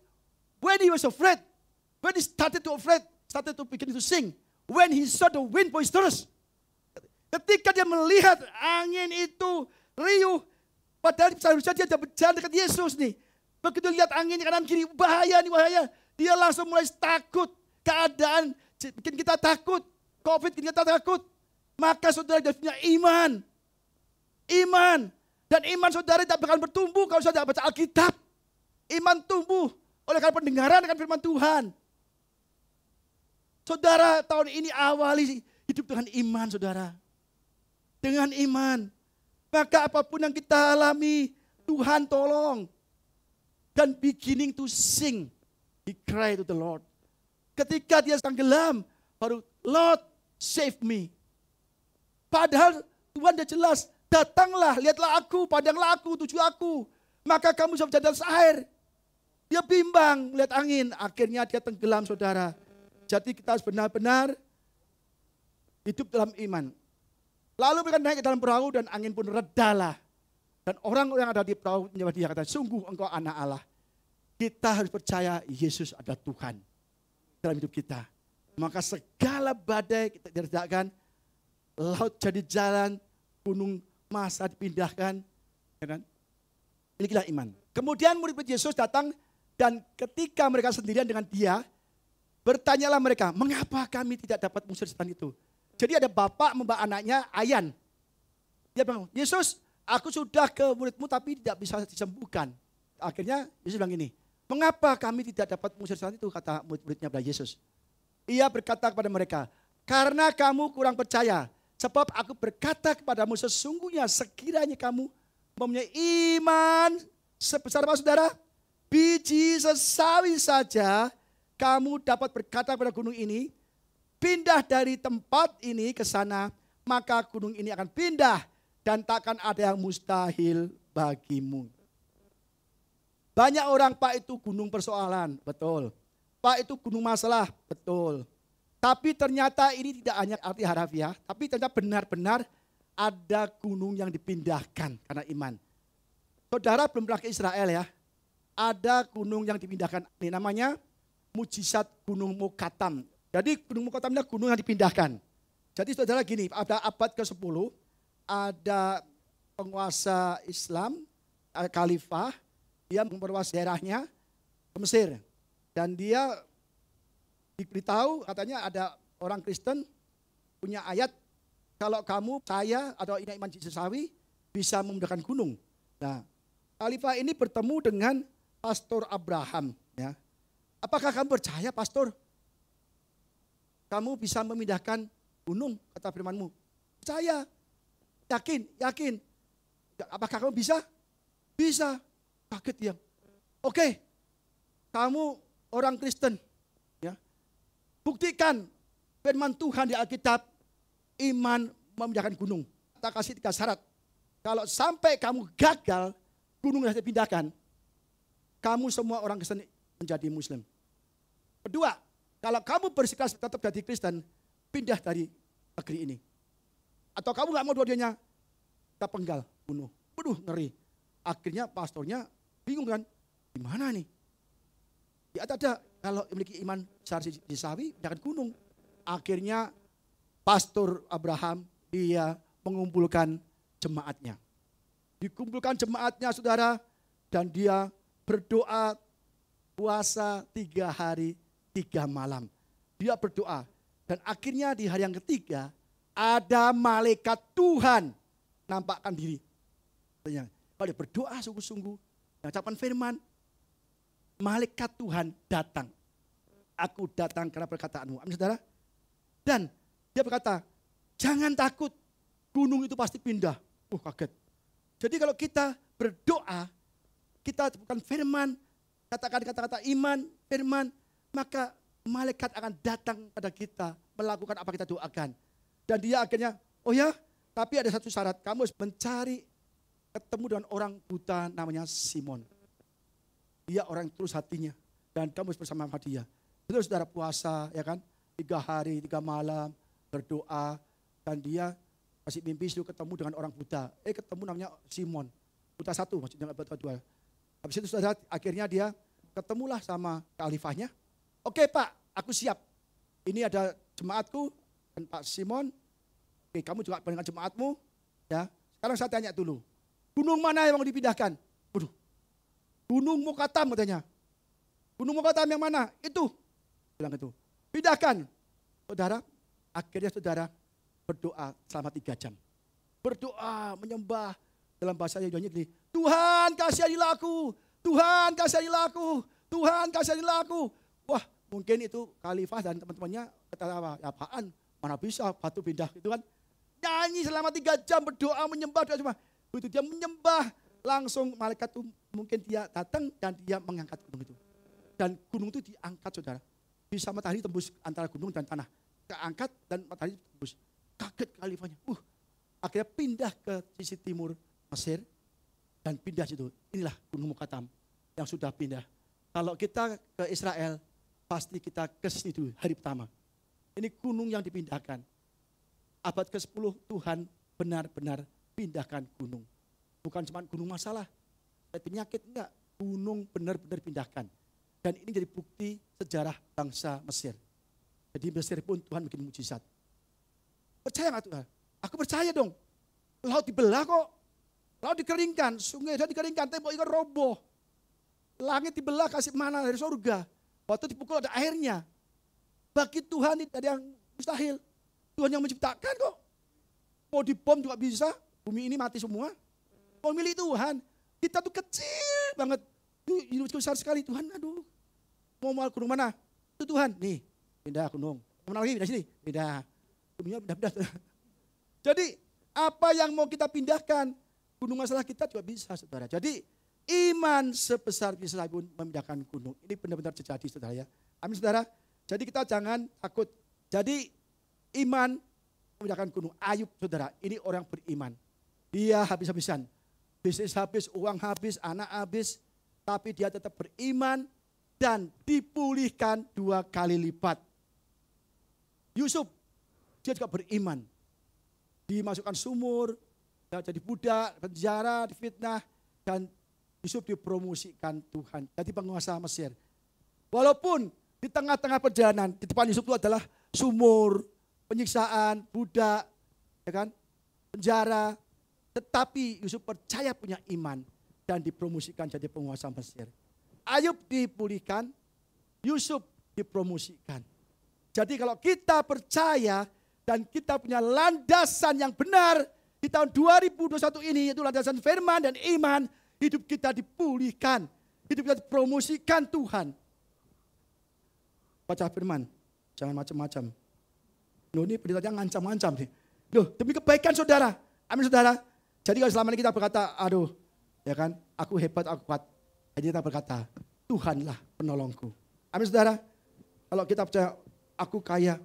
when he was afraid, when he started to begin to sing, when he saw the wind boisterous, ketika dia melihat angin itu riuh, padahal seharusnya dia sudah berjalan dekat Yesus nih. Begitu lihat angin kanan kiri, bahaya nih bahaya. Dia langsung mulai takut, keadaan bikin kita takut, COVID bikin kita takut. Maka saudara harus punya iman. Iman. Dan iman saudara tidak bakal bertumbuh kalau saudara baca Alkitab. Iman tumbuh oleh karena pendengaran dengan firman Tuhan. Saudara, tahun ini awali hidup dengan iman, saudara. Dengan iman. Maka apapun yang kita alami, Tuhan tolong. Dan beginning to sing, he cried to the Lord. Ketika dia tenggelam, baru Lord save me. Padahal Tuhan sudah jelas, datanglah, lihatlah aku, pandanglah aku, tuju aku. Maka kamu bisa berjalan atas air. Dia bimbang, melihat angin. Akhirnya dia tenggelam, saudara. Jadi kita harus benar-benar hidup dalam iman. Lalu mereka naik ke dalam perahu dan angin pun redalah. Dan orang yang ada di perahu menyembah dia, kata, sungguh engkau anak Allah. Kita harus percaya Yesus adalah Tuhan dalam hidup kita. Maka segala badai kita redakan, laut jadi jalan, gunung masa dipindahkan. Ya kan? Inilah iman. Kemudian murid-murid Yesus datang dan ketika mereka sendirian dengan dia, bertanyalah mereka, mengapa kami tidak dapat mengusir setan itu? Jadi ada bapak membawa anaknya, Ayan. Dia bilang, Yesus, aku sudah ke muridmu tapi tidak bisa disembuhkan. Akhirnya Yesus bilang gini, mengapa kami tidak dapat mengusir setan itu? Kata murid-muridnya kepada Yesus. Ia berkata kepada mereka, karena kamu kurang percaya. Sebab aku berkata kepadamu sesungguhnya sekiranya kamu mempunyai iman sebesar apa, saudara? Biji sesawi saja, kamu dapat berkata pada gunung ini, pindah dari tempat ini ke sana, maka gunung ini akan pindah dan takkan ada yang mustahil bagimu. Banyak orang, Pak, itu gunung persoalan, betul. Pak, itu gunung masalah, betul. Tapi ternyata ini tidak hanya arti harafiah, tapi ternyata benar-benar ada gunung yang dipindahkan karena iman. Saudara belum pernah ke Israel ya, ada gunung yang dipindahkan, ini namanya mujizat Gunung Mokatam. Jadi Gunung Mokatam adalah gunung yang dipindahkan. Jadi saudara gini, ada abad ke-10, ada penguasa Islam, khalifah, dia memperluas daerahnya ke Mesir. Dan dia diberitahu katanya ada orang Kristen punya ayat, kalau kamu saya atau iman Yesusawi bisa memindahkan gunung. Nah, khalifah ini bertemu dengan Pastor Abraham. Ya. Apakah kamu percaya, Pastor? Kamu bisa memindahkan gunung, kata firman-Mu. Percaya, yakin. Apakah kamu bisa? Bisa. Kaget dia. Oke, kamu orang Kristen. Ya. Buktikan firman Tuhan di Alkitab, iman memindahkan gunung. Kita kasih 3 syarat. Kalau sampai kamu gagal, gunung yang dipindahkan, kamu semua orang Kristen menjadi Muslim. Kedua, kalau kamu bersikeras tetap jadi Kristen, pindah dari negeri ini. Atau kamu nggak mau dua-duanya, kita penggal, bunuh. Waduh, ngeri. Akhirnya pastornya bingung kan, gimana nih? Ya ada, kalau memiliki iman besar Yesusawi, jangan gunung. Akhirnya Pastor Abraham, dia mengumpulkan jemaatnya. Dikumpulkan jemaatnya, saudara, dan dia berdoa puasa 3 hari 3 malam. Dia berdoa. Dan akhirnya di hari yang ketiga, ada malaikat Tuhan nampakkan diri. Kalau dia berdoa sungguh-sungguh, mengucapkan firman, malaikat Tuhan datang. Aku datang karena perkataanmu. Amin, saudara. Dan dia berkata, jangan takut, gunung itu pasti pindah. Kaget. Jadi kalau kita berdoa, kita bukan firman, katakan kata-kata iman, firman, maka malaikat akan datang pada kita, melakukan apa kita doakan. Dan dia akhirnya, oh ya, tapi ada satu syarat, kamu harus mencari, ketemu dengan orang buta namanya Simon. Dia orang yang tulus hatinya, dan kamu harus bersama dia. Terus saudara puasa, ya kan, 3 hari 3 malam, berdoa, dan dia masih mimpi selalu ketemu dengan orang buta. Ketemu namanya Simon, buta 1, maksudnya buta 2. Habis itu saudara, akhirnya dia ketemulah sama khalifahnya. Oke Pak, aku siap. Ini ada jemaatku dan Pak Simon. Oke, kamu juga dengan jemaatmu. Ya, sekarang saya tanya dulu. Gunung mana yang mau dipindahkan? Waduh, Gunung Mokatam katanya. Gunung Mokatam yang mana? Itu. Bilang itu. Pindahkan. Saudara, akhirnya saudara berdoa selama 3 jam. Berdoa, menyembah dalam bahasa Yunani. Tuhan kasihanilah aku. Tuhan kasihanilah aku. Tuhan kasihanilah aku. Wah, mungkin itu khalifah dan teman-temannya Kata apa? Apaan? Mana bisa batu pindah gitu kan. Nyanyi selama 3 jam berdoa menyembah doa cuma. Begitu dia menyembah langsung malaikat itu mungkin dia datang dan dia mengangkat gunung itu. Dan gunung itu diangkat saudara. Bisa matahari tembus antara gunung dan tanah. Keangkat dan matahari tembus. Kaget khalifahnya. Akhirnya pindah ke sisi timur Mesir. Dan pindah situ. Inilah Gunung Mukatam yang sudah pindah. Kalau kita ke Israel, pasti kita ke situ hari pertama. Ini gunung yang dipindahkan. Abad ke-10 Tuhan benar-benar pindahkan gunung. Bukan cuma gunung masalah, penyakit enggak. Gunung benar-benar pindahkan. Dan ini jadi bukti sejarah bangsa Mesir. Jadi Mesir pun Tuhan bikin mujizat. Percaya nggak Tuhan? Aku percaya dong. Laut dibelah kok. Laut dikeringkan, sungai dikeringkan, tembok ikan roboh. Langit dibelah kasih mana dari surga. Waktu dipukul ada airnya. Bagi Tuhan tidak ada yang mustahil. Tuhan yang menciptakan kok. Mau dibom juga bisa. Bumi ini mati semua. Mau milih Tuhan. Kita tuh kecil banget. Hidup besar sekali. Tuhan aduh. Mau gunung mana? Itu Tuhan. Nih pindah gunung. Mana lagi pindah sini? Pindah. Gunungnya pindah-pindah. Jadi apa yang mau kita pindahkan? Gunung masalah kita juga bisa saudara. Jadi iman sebesar bisa pun memindahkan gunung. Ini benar-benar terjadi saudara ya. Amin saudara. Jadi kita jangan takut. Jadi iman memindahkan gunung. Ayub saudara, ini orang beriman. Dia habis-habisan. Bisnis habis, uang habis, anak habis. Tapi dia tetap beriman dan dipulihkan 2 kali lipat. Yusuf, dia juga beriman. Dimasukkan sumur, jadi budak, penjara, difitnah. Dan Yusuf dipromosikan Tuhan. Jadi penguasa Mesir. Walaupun di tengah-tengah perjalanan, di depan Yusuf itu adalah sumur, penyiksaan, budak, ya kan, penjara. Tetapi Yusuf percaya punya iman dan dipromosikan jadi penguasa Mesir. Ayub dipulihkan, Yusuf dipromosikan. Jadi kalau kita percaya dan kita punya landasan yang benar di tahun 2021 ini, yaitu landasan firman dan iman, hidup kita dipulihkan, hidup kita dipromosikan Tuhan. Baca firman, jangan macam-macam. Loh ini beritanya ngancam-ngancam nih. Loh demi kebaikan saudara, amin saudara. Jadi kalau selama ini kita berkata, aduh ya kan, aku hebat, aku kuat. Jadi kita berkata, Tuhanlah penolongku. Amin saudara. Kalau kita percaya, aku kaya,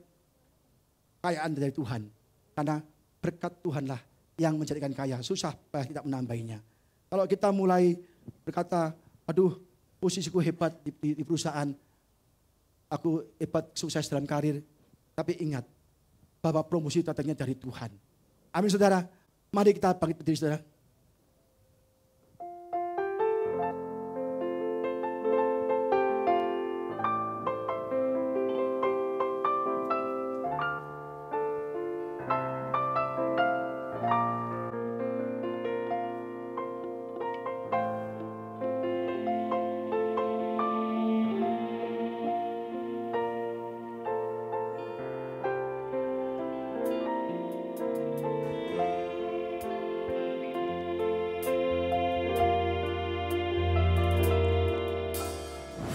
kayaan dari Tuhan. Karena berkat Tuhanlah yang menjadikan kaya. Susah kita menambahinya. Kalau kita mulai berkata, aduh posisiku hebat di perusahaan, aku hebat sukses dalam karir. Tapi ingat, bahwa promosi datangnya dari Tuhan. Amin saudara. Mari kita bangkit berdiri saudara.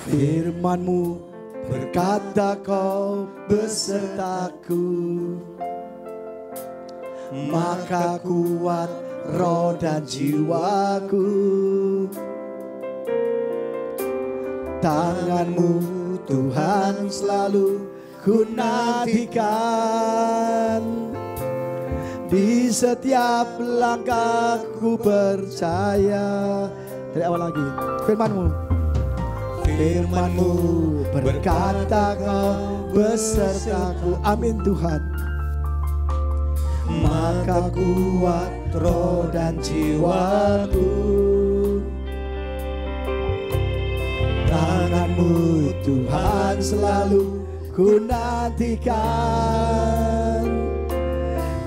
Firman-Mu berkata kau besertaku, maka kuat roh dan jiwaku. Tangan-Mu Tuhan selalu ku nantikan. Di setiap langkahku percaya. Dari awal lagi, firman-Mu. Firman-Mu berkata kau besertaku. Amin Tuhan. Maka kuat roh dan jiwaku. Tangan-Mu Tuhan selalu ku nantikan.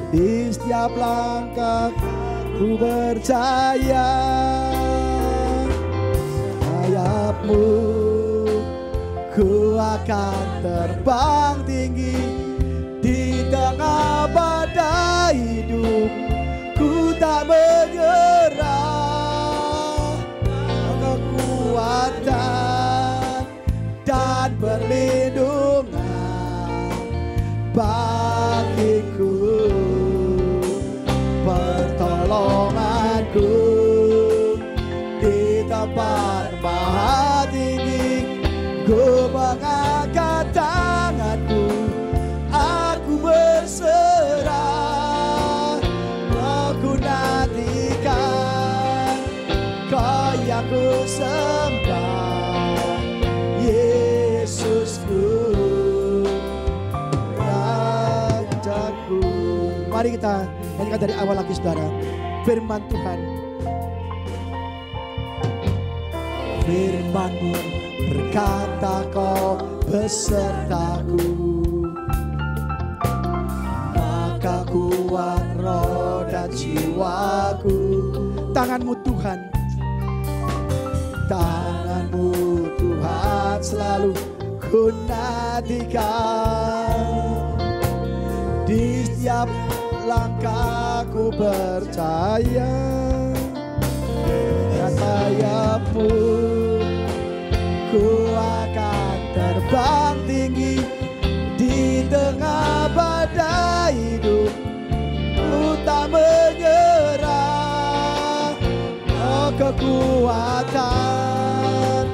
Di setiap langkah ku percaya. Sayap-Mu ku akan terbang tinggi di tengah badai hidup. Ku tak menyerah. Kekuatan dan perlindungan tempat maha tinggi, ku mengangkat tanganku, aku berserah. Aku nantikan Kau yang ku sembah, Yesusku, Rajaku. Mari kita nyanyikan dari awal lagi saudara. Firman Tuhan, firman-Mu berkata Kau besertaku, maka kuat roh dan jiwaku. Tangan-Mu Tuhan, tangan-Mu Tuhan selalu ku nantikan. Di setiap langkahku percaya, dan saya pun ku akan terbang tinggi di tengah badai hidup. Ku tak menyerah, oh kekuatan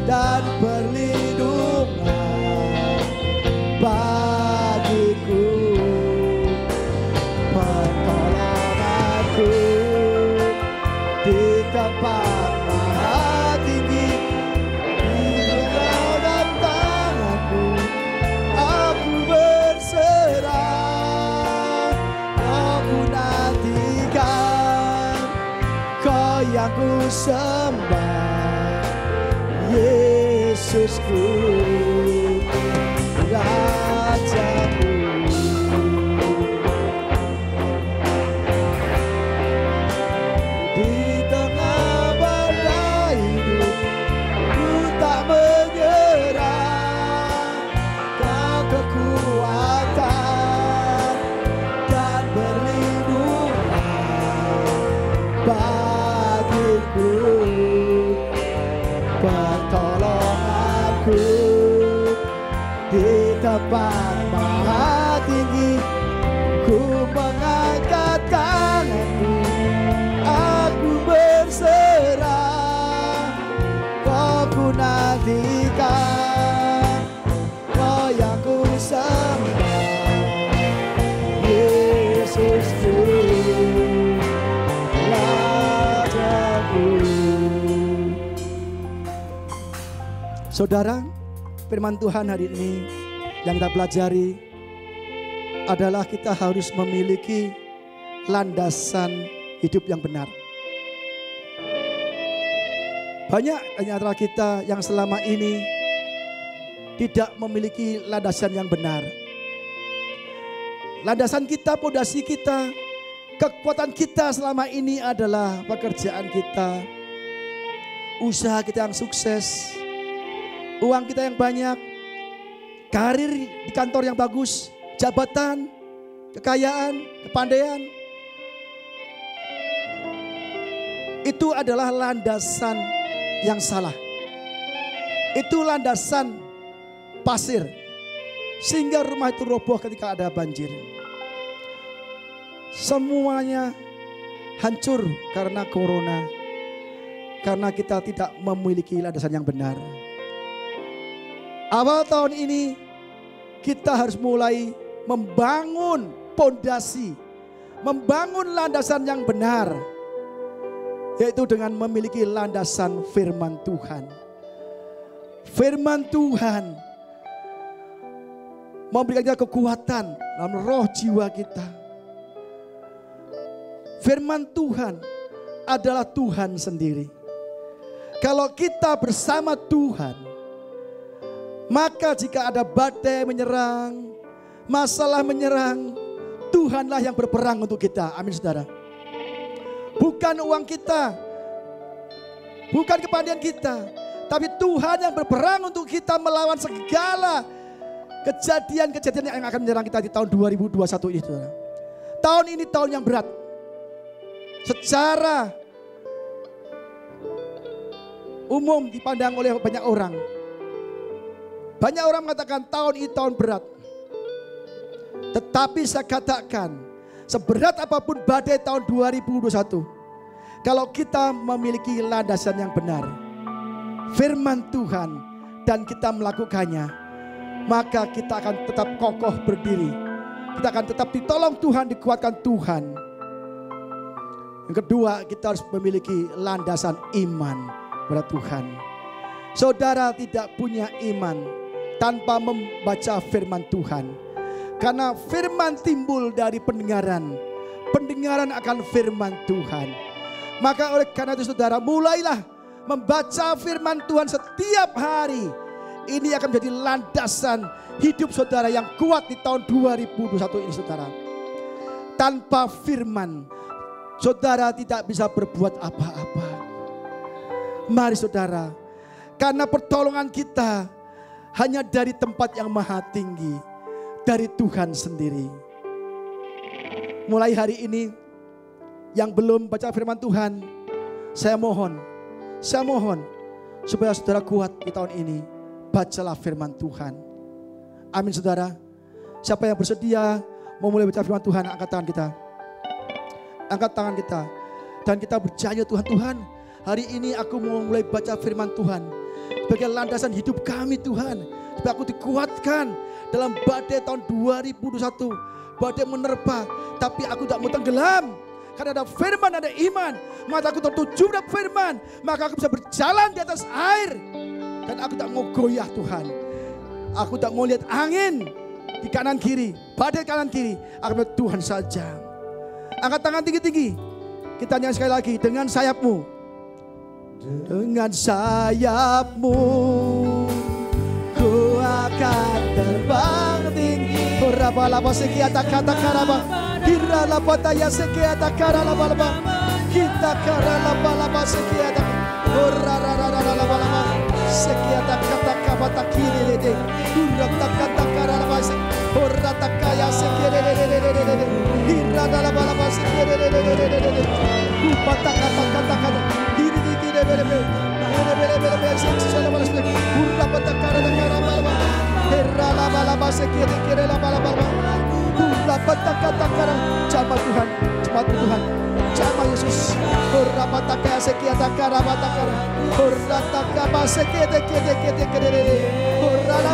dan perlindungan bagiku, pertolonganku di tempat maha tinggi. Di dalam tanganmu aku berserah, aku nantikan Kau yang ku sembah, Yesusku, Rajaku. Di tengah badai hidup, ku tak menyerah. Kau kekuatan dan perlindungan bagiku, pertolonganku di tempat maha tinggi. Ku mengangkat tanganku, aku berserah. Kau ku nantikan, Kau yang ku sembah, Yesusku, Rajaku. Saudara, firman Tuhan hari ini yang kita pelajari adalah kita harus memiliki landasan hidup yang benar. Banyak di antara kita yang selama ini tidak memiliki landasan yang benar. Landasan kita, pondasi kita, kekuatan kita selama ini adalah pekerjaan kita, usaha kita yang sukses, uang kita yang banyak, karir di kantor yang bagus, jabatan, kekayaan, kepandaian. Itu adalah landasan yang salah. Itu landasan pasir, sehingga rumah itu roboh ketika ada banjir. Semuanya hancur karena corona, karena kita tidak memiliki landasan yang benar. Awal tahun ini kita harus mulai membangun pondasi, membangun landasan yang benar, yaitu dengan memiliki landasan firman Tuhan. Firman Tuhan memberikan kita kekuatan dalam roh jiwa kita. Firman Tuhan adalah Tuhan sendiri. Kalau kita bersama Tuhan, maka jika ada badai menyerang, masalah menyerang, Tuhanlah yang berperang untuk kita. Amin saudara. Bukan uang kita, bukan kepandaian kita, tapi Tuhan yang berperang untuk kita melawan segala kejadian-kejadian yang akan menyerang kita di tahun 2021 ini saudara. Tahun ini tahun yang berat. Secara umum dipandang oleh banyak orang. Banyak orang mengatakan tahun ini tahun berat. Tetapi saya katakan, seberat apapun badai tahun 2021, kalau kita memiliki landasan yang benar, firman Tuhan dan kita melakukannya, maka kita akan tetap kokoh berdiri. Kita akan tetap ditolong Tuhan, dikuatkan Tuhan. Yang kedua, kita harus memiliki landasan iman kepada Tuhan. Saudara tidak punya iman tanpa membaca firman Tuhan. Karena firman timbul dari pendengaran. Pendengaran akan firman Tuhan. Maka oleh karena itu saudara, mulailah membaca firman Tuhan setiap hari. Ini akan menjadi landasan hidup saudara yang kuat di tahun 2021 ini saudara. Tanpa firman, saudara tidak bisa berbuat apa-apa. Mari saudara, karena pertolongan kita hanya dari tempat yang maha tinggi, dari Tuhan sendiri. Mulai hari ini, yang belum baca firman Tuhan, saya mohon supaya saudara kuat di tahun ini. Bacalah firman Tuhan. Amin saudara. Siapa yang bersedia mau mulai baca firman Tuhan, angkat tangan kita. Angkat tangan kita. Dan kita berjanji, Tuhan, hari ini aku mau mulai baca firman Tuhan sebagai landasan hidup kami Tuhan. Supaya aku dikuatkan dalam badai tahun 2021. Badai menerpa, tapi aku tak mau tenggelam. Karena ada firman, ada iman. Maka aku tertuju pada firman. Maka aku bisa berjalan di atas air. Dan aku tak mau goyah Tuhan. Aku tak mau lihat angin di kanan kiri, badai kanan kiri. Aku melihat Tuhan saja. Angkat tangan tinggi-tinggi. Kita nyanyi sekali lagi. Dengan sayapmu. Dengan sayapmu ku akan terbang tinggi. Laba sekiata kata karaba. Kira laba taya sekiata kara laba. Kita kara laba sekiata. Laba. Sekiata kata kabata kiri lede. Urata kata kara laba se. Urata kaya sekere lede. Kira laba sekere lede. Upata kata. Diri lede. Bele seksual laba se. Urata kara laba. Kira laba sekere laba. Jamaah Tuhan, jemaat Tuhan, jamaah Yesus. Horapataka sekiata karabatakara. Horataka sekete kete. Horala.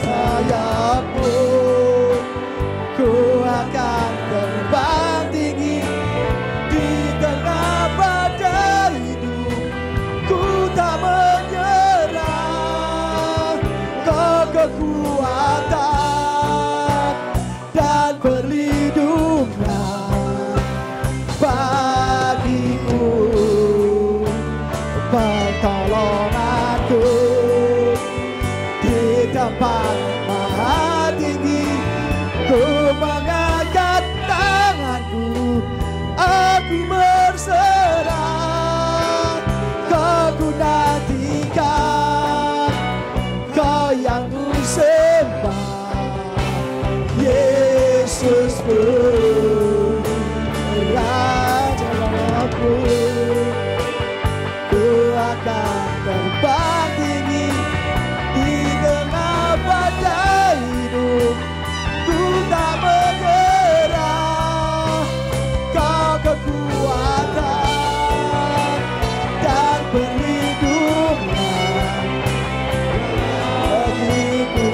Sayapmu ku akan terbang tinggi di tengah badai hidup. Ku tak menyerah. Kekuatan dan perlindungan bagiku, pertolonganku di tempat maha tinggi. Ku mengangkat tanganku, aku berserah. Kau nantikan, kau yang sembah Yesusku, Rajaku. Ku akan terbang tinggi di tengah badai hidup. Ku tak menyerah. Kau kekuatan dan perlindungan bagiku,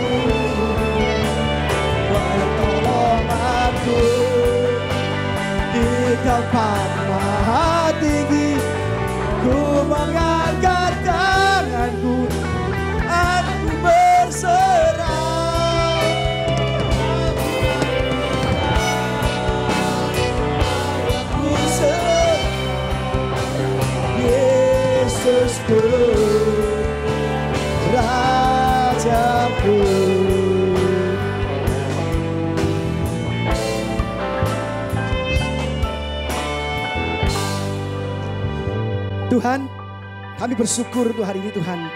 pertolonganku di tempat maha tinggi. Ku mengangkat tanganku, aku berserah. Aku serah Yesusku, Rajaku. Tuhan, kami bersyukur untuk hari ini Tuhan.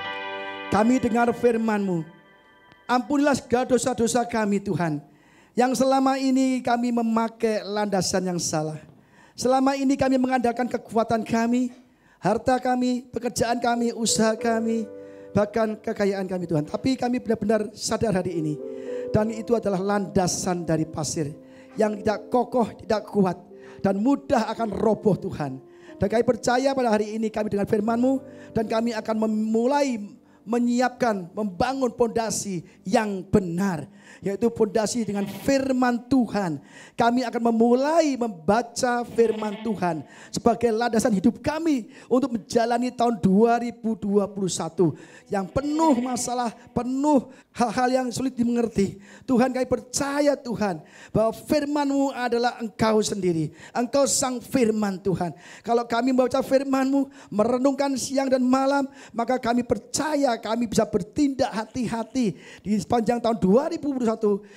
Kami dengar firman-Mu. Ampunilah segala dosa-dosa kami Tuhan. Yang selama ini kami memakai landasan yang salah. Selama ini kami mengandalkan kekuatan kami, harta kami, pekerjaan kami, usaha kami, bahkan kekayaan kami Tuhan. Tapi kami benar-benar sadar hari ini. Dan itu adalah landasan dari pasir. Yang tidak kokoh, tidak kuat. Dan mudah akan roboh Tuhan. Dan kami percaya pada hari ini kami dengan firman-Mu, dan kami akan memulai menyiapkan, membangun pondasi yang benar, yaitu pondasi dengan firman Tuhan. Kami akan memulai membaca firman Tuhan sebagai landasan hidup kami untuk menjalani tahun 2021 yang penuh masalah, penuh hal-hal yang sulit dimengerti. Tuhan, kami percaya Tuhan bahwa firman-Mu adalah Engkau sendiri. Engkau sang firman Tuhan. Kalau kami membaca firman-Mu, merenungkan siang dan malam, maka kami percaya kami bisa bertindak hati-hati di sepanjang tahun 2021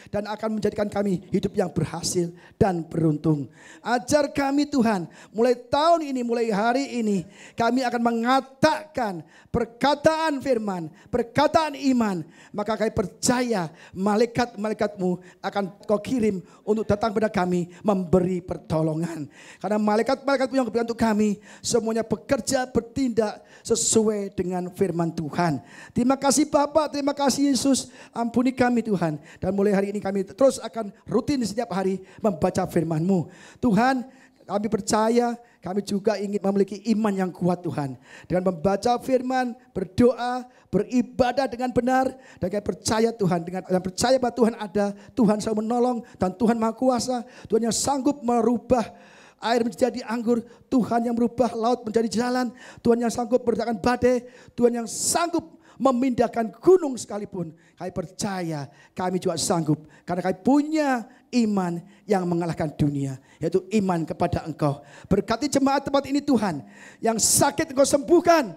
dan akan menjadikan kami hidup yang berhasil dan beruntung. Ajar kami Tuhan, mulai tahun ini, mulai hari ini, kami akan mengatakan perkataan firman, perkataan iman. Maka kami percaya malaikat-malaikat-Mu akan Kau kirim untuk datang kepada kami memberi pertolongan. Karena malaikat-malaikat-Mu yang membantu kami semuanya bekerja, bertindak sesuai dengan firman Tuhan. Terima kasih Bapak, terima kasih Yesus. Ampuni kami Tuhan. Dan mulai hari ini kami terus akan rutin setiap hari membaca firman-Mu. Tuhan, kami percaya, kami juga ingin memiliki iman yang kuat Tuhan. Dengan membaca firman, berdoa, beribadah dengan benar. Dan kami percaya Tuhan, dengan percaya bahwa Tuhan ada, Tuhan selalu menolong. Dan Tuhan Maha Kuasa, Tuhan yang sanggup merubah air menjadi anggur, Tuhan yang merubah laut menjadi jalan, Tuhan yang sanggup meredakan badai, Tuhan yang sanggup memindahkan gunung sekalipun. Kami percaya kami juga sanggup karena kami punya iman yang mengalahkan dunia, yaitu iman kepada Engkau. Berkati jemaat tempat ini Tuhan, yang sakit Engkau sembuhkan,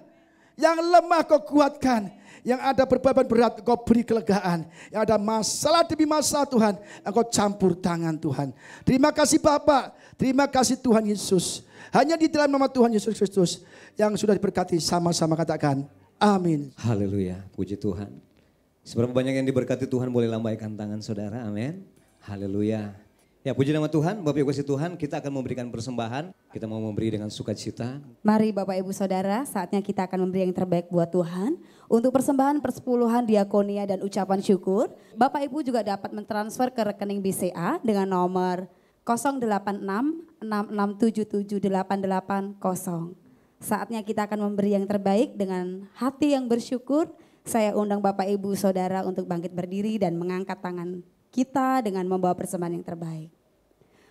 yang lemah Kau kuatkan, yang ada beban berat Engkau beri kelegaan, yang ada masalah demi masalah Tuhan, Engkau campur tangan Tuhan. Terima kasih Bapak, terima kasih Tuhan Yesus. Hanya di dalam nama Tuhan Yesus Kristus yang sudah diberkati, sama-sama katakan amin. Haleluya, puji Tuhan. Seberapa banyak yang diberkati Tuhan, boleh lambaikan tangan saudara, amin. Haleluya. Ya, puji nama Tuhan, Bapak Ibu kasih Tuhan, kita akan memberikan persembahan, kita mau memberi dengan sukacita. Mari Bapak Ibu Saudara, saatnya kita akan memberi yang terbaik buat Tuhan. Untuk persembahan persepuluhan diakonia dan ucapan syukur, Bapak Ibu juga dapat mentransfer ke rekening BCA dengan nomor 08666777880. Saatnya kita akan memberi yang terbaik dengan hati yang bersyukur. Saya undang Bapak Ibu Saudara untuk bangkit berdiri dan mengangkat tangan kita dengan membawa persembahan yang terbaik.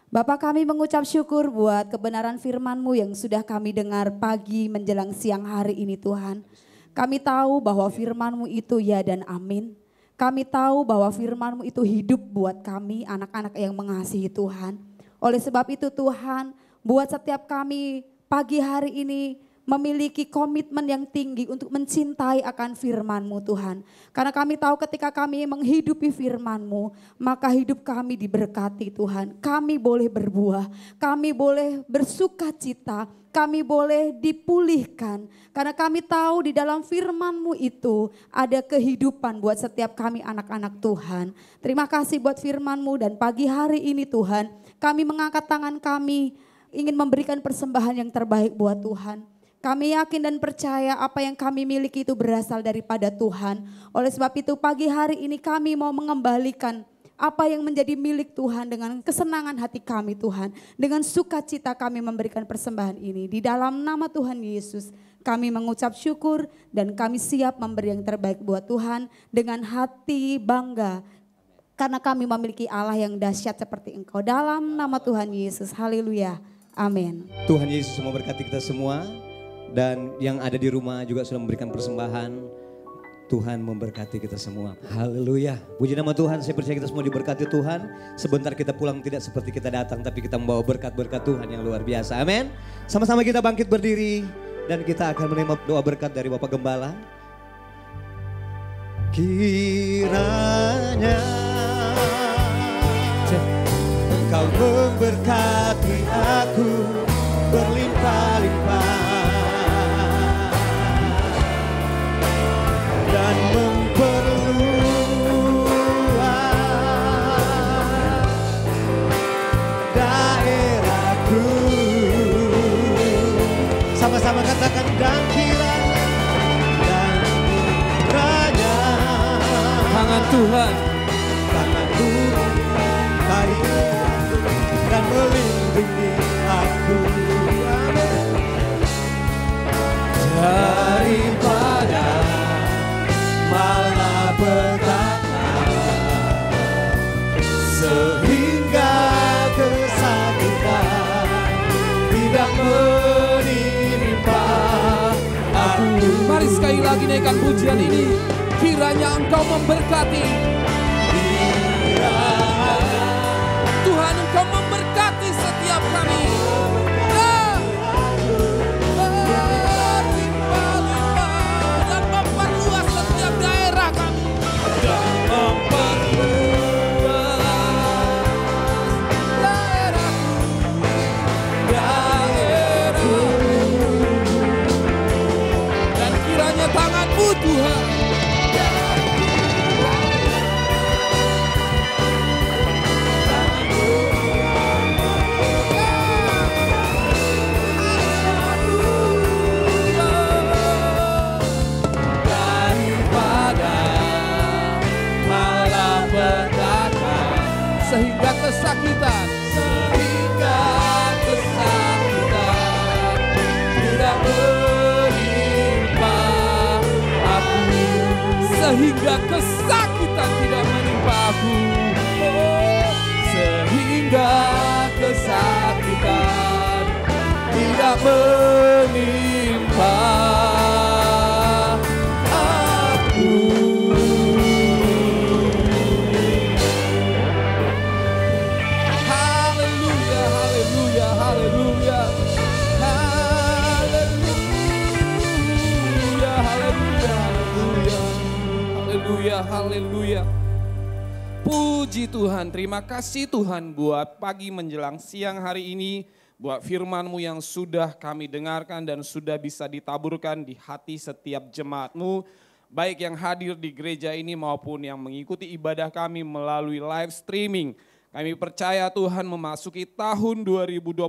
Bapa, kami mengucap syukur buat kebenaran firman-Mu yang sudah kami dengar pagi menjelang siang hari ini Tuhan. Kami tahu bahwa firman-Mu itu ya dan amin. Kami tahu bahwa firman-Mu itu hidup buat kami anak-anak yang mengasihi Tuhan. Oleh sebab itu Tuhan, buat setiap kami pagi hari ini memiliki komitmen yang tinggi untuk mencintai akan firman-Mu Tuhan. Karena kami tahu ketika kami menghidupi firman-Mu, maka hidup kami diberkati Tuhan. Kami boleh berbuah, kami boleh bersuka cita, kami boleh dipulihkan. Karena kami tahu di dalam firman-Mu itu ada kehidupan buat setiap kami anak-anak Tuhan. Terima kasih buat firman-Mu dan pagi hari ini Tuhan, kami mengangkat tangan kami ingin memberikan persembahan yang terbaik buat Tuhan. Kami yakin dan percaya apa yang kami miliki itu berasal daripada Tuhan. Oleh sebab itu pagi hari ini kami mau mengembalikan apa yang menjadi milik Tuhan dengan kesenangan hati kami Tuhan. Dengan sukacita kami memberikan persembahan ini. Di dalam nama Tuhan Yesus kami mengucap syukur dan kami siap memberi yang terbaik buat Tuhan dengan hati bangga. Karena kami memiliki Allah yang dahsyat seperti Engkau. Dalam nama Tuhan Yesus, haleluya, amin. Tuhan Yesus memberkati kita semua. Dan yang ada di rumah juga sudah memberikan persembahan. Tuhan memberkati kita semua. Haleluya. Puji nama Tuhan, saya percaya kita semua diberkati Tuhan. Sebentar kita pulang tidak seperti kita datang, tapi kita membawa berkat-berkat Tuhan yang luar biasa. Amin. Sama-sama kita bangkit berdiri dan kita akan menerima doa berkat dari Bapak Gembala. Kiranya Engkau memberkati aku berlimpah-limpah dan memperluas daerahku. Sama-sama katakan dan kiranya tangan Tuhan baik dan melindungi aku. Amin. sehingga kesakitan tidak menimpa aku. Mari sekali lagi naikkan pujian ini. Kiranya Engkau memberkati. Tuhan, Engkau memberkati setiap kami. Dan memperluas setiap daerah kami. Dan kiranya tangan-Mu Tuhan sehingga kesakitan tidak menimpa aku, sehingga kesakitan tidak menimpa aku, sehingga kesakitan tidak menimpa aku. Haleluya. Puji Tuhan, terima kasih Tuhan buat pagi menjelang siang hari ini, buat firman-Mu yang sudah kami dengarkan dan sudah bisa ditaburkan di hati setiap jemaat-Mu, baik yang hadir di gereja ini maupun yang mengikuti ibadah kami melalui live streaming. Kami percaya Tuhan memasuki tahun 2021,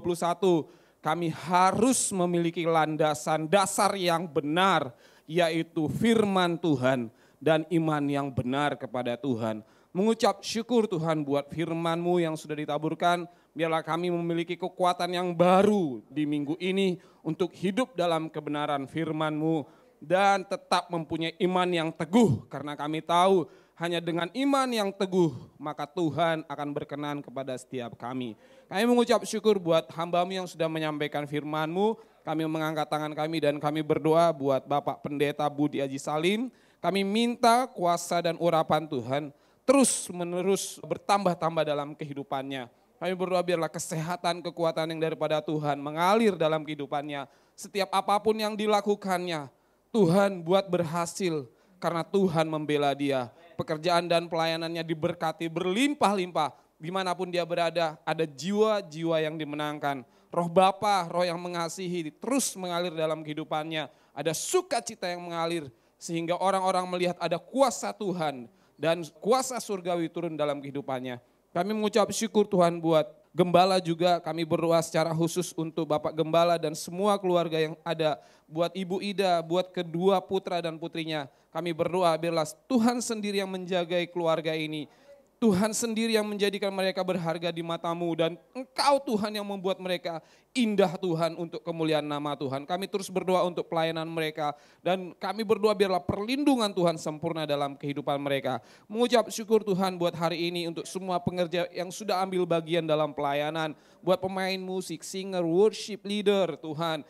kami harus memiliki landasan dasar yang benar, yaitu firman Tuhan dan iman yang benar kepada Tuhan. Mengucap syukur Tuhan buat firman-Mu yang sudah ditaburkan, biarlah kami memiliki kekuatan yang baru di minggu ini untuk hidup dalam kebenaran firman-Mu dan tetap mempunyai iman yang teguh, karena kami tahu hanya dengan iman yang teguh maka Tuhan akan berkenan kepada setiap kami. Kami mengucap syukur buat hamba-Mu yang sudah menyampaikan firman-Mu, kami mengangkat tangan kami dan kami berdoa buat Bapak Pendeta Budi Aji Salim. Kami minta kuasa dan urapan Tuhan terus menerus bertambah-tambah dalam kehidupannya. Kami berdoa biarlah kesehatan, kekuatan yang daripada Tuhan mengalir dalam kehidupannya. Setiap apapun yang dilakukannya, Tuhan buat berhasil karena Tuhan membela dia. Pekerjaan dan pelayanannya diberkati berlimpah-limpah. Dimanapun dia berada, ada jiwa-jiwa yang dimenangkan. Roh Bapa, roh yang mengasihi terus mengalir dalam kehidupannya. Ada sukacita yang mengalir. Sehingga orang-orang melihat ada kuasa Tuhan dan kuasa surgawi turun dalam kehidupannya. Kami mengucap syukur Tuhan buat Gembala juga, kami berdoa secara khusus untuk Bapak Gembala dan semua keluarga yang ada. Buat Ibu Ida, buat kedua putra dan putrinya. Kami berdoa biarlah Tuhan sendiri yang menjagai keluarga ini. Tuhan sendiri yang menjadikan mereka berharga di mata-Mu dan Engkau Tuhan yang membuat mereka indah Tuhan untuk kemuliaan nama Tuhan. Kami terus berdoa untuk pelayanan mereka dan kami berdoa biarlah perlindungan Tuhan sempurna dalam kehidupan mereka. Mengucap syukur Tuhan buat hari ini untuk semua pengerja yang sudah ambil bagian dalam pelayanan. Buat pemain musik, singer, worship leader Tuhan.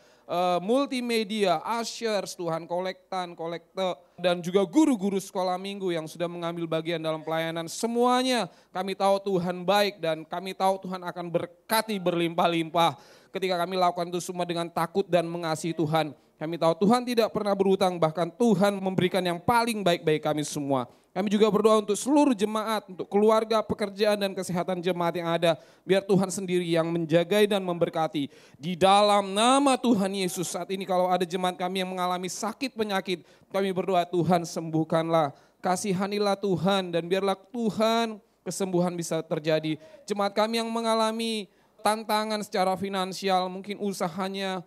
Multimedia, ushers Tuhan, kolektor, dan juga guru-guru sekolah minggu yang sudah mengambil bagian dalam pelayanan. Semuanya kami tahu Tuhan baik dan kami tahu Tuhan akan berkati berlimpah-limpah. Ketika kami lakukan itu semua dengan takut dan mengasihi Tuhan. Kami tahu Tuhan tidak pernah berhutang, bahkan Tuhan memberikan yang paling baik bagi kami semua. Kami juga berdoa untuk seluruh jemaat, untuk keluarga, pekerjaan dan kesehatan jemaat yang ada. Biar Tuhan sendiri yang menjagai dan memberkati. Di dalam nama Tuhan Yesus saat ini kalau ada jemaat kami yang mengalami sakit penyakit, kami berdoa Tuhan sembuhkanlah. Kasihanilah Tuhan dan biarlah Tuhan kesembuhan bisa terjadi. Jemaat kami yang mengalami tantangan secara finansial, mungkin usahanya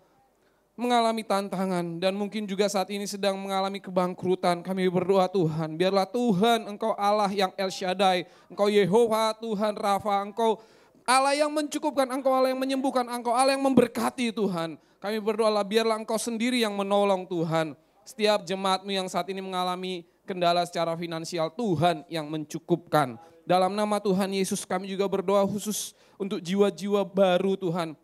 mengalami tantangan dan mungkin juga saat ini sedang mengalami kebangkrutan. Kami berdoa Tuhan, biarlah Tuhan Engkau Allah yang El Shaddai, Engkau Yehova, Tuhan Rafa, Engkau Allah yang mencukupkan, Engkau Allah yang menyembuhkan, Engkau Allah yang memberkati Tuhan. Kami berdoalah biarlah Engkau sendiri yang menolong Tuhan. Setiap jemaat-Mu yang saat ini mengalami kendala secara finansial, Tuhan yang mencukupkan. Dalam nama Tuhan Yesus kami juga berdoa khusus untuk jiwa-jiwa baru Tuhan.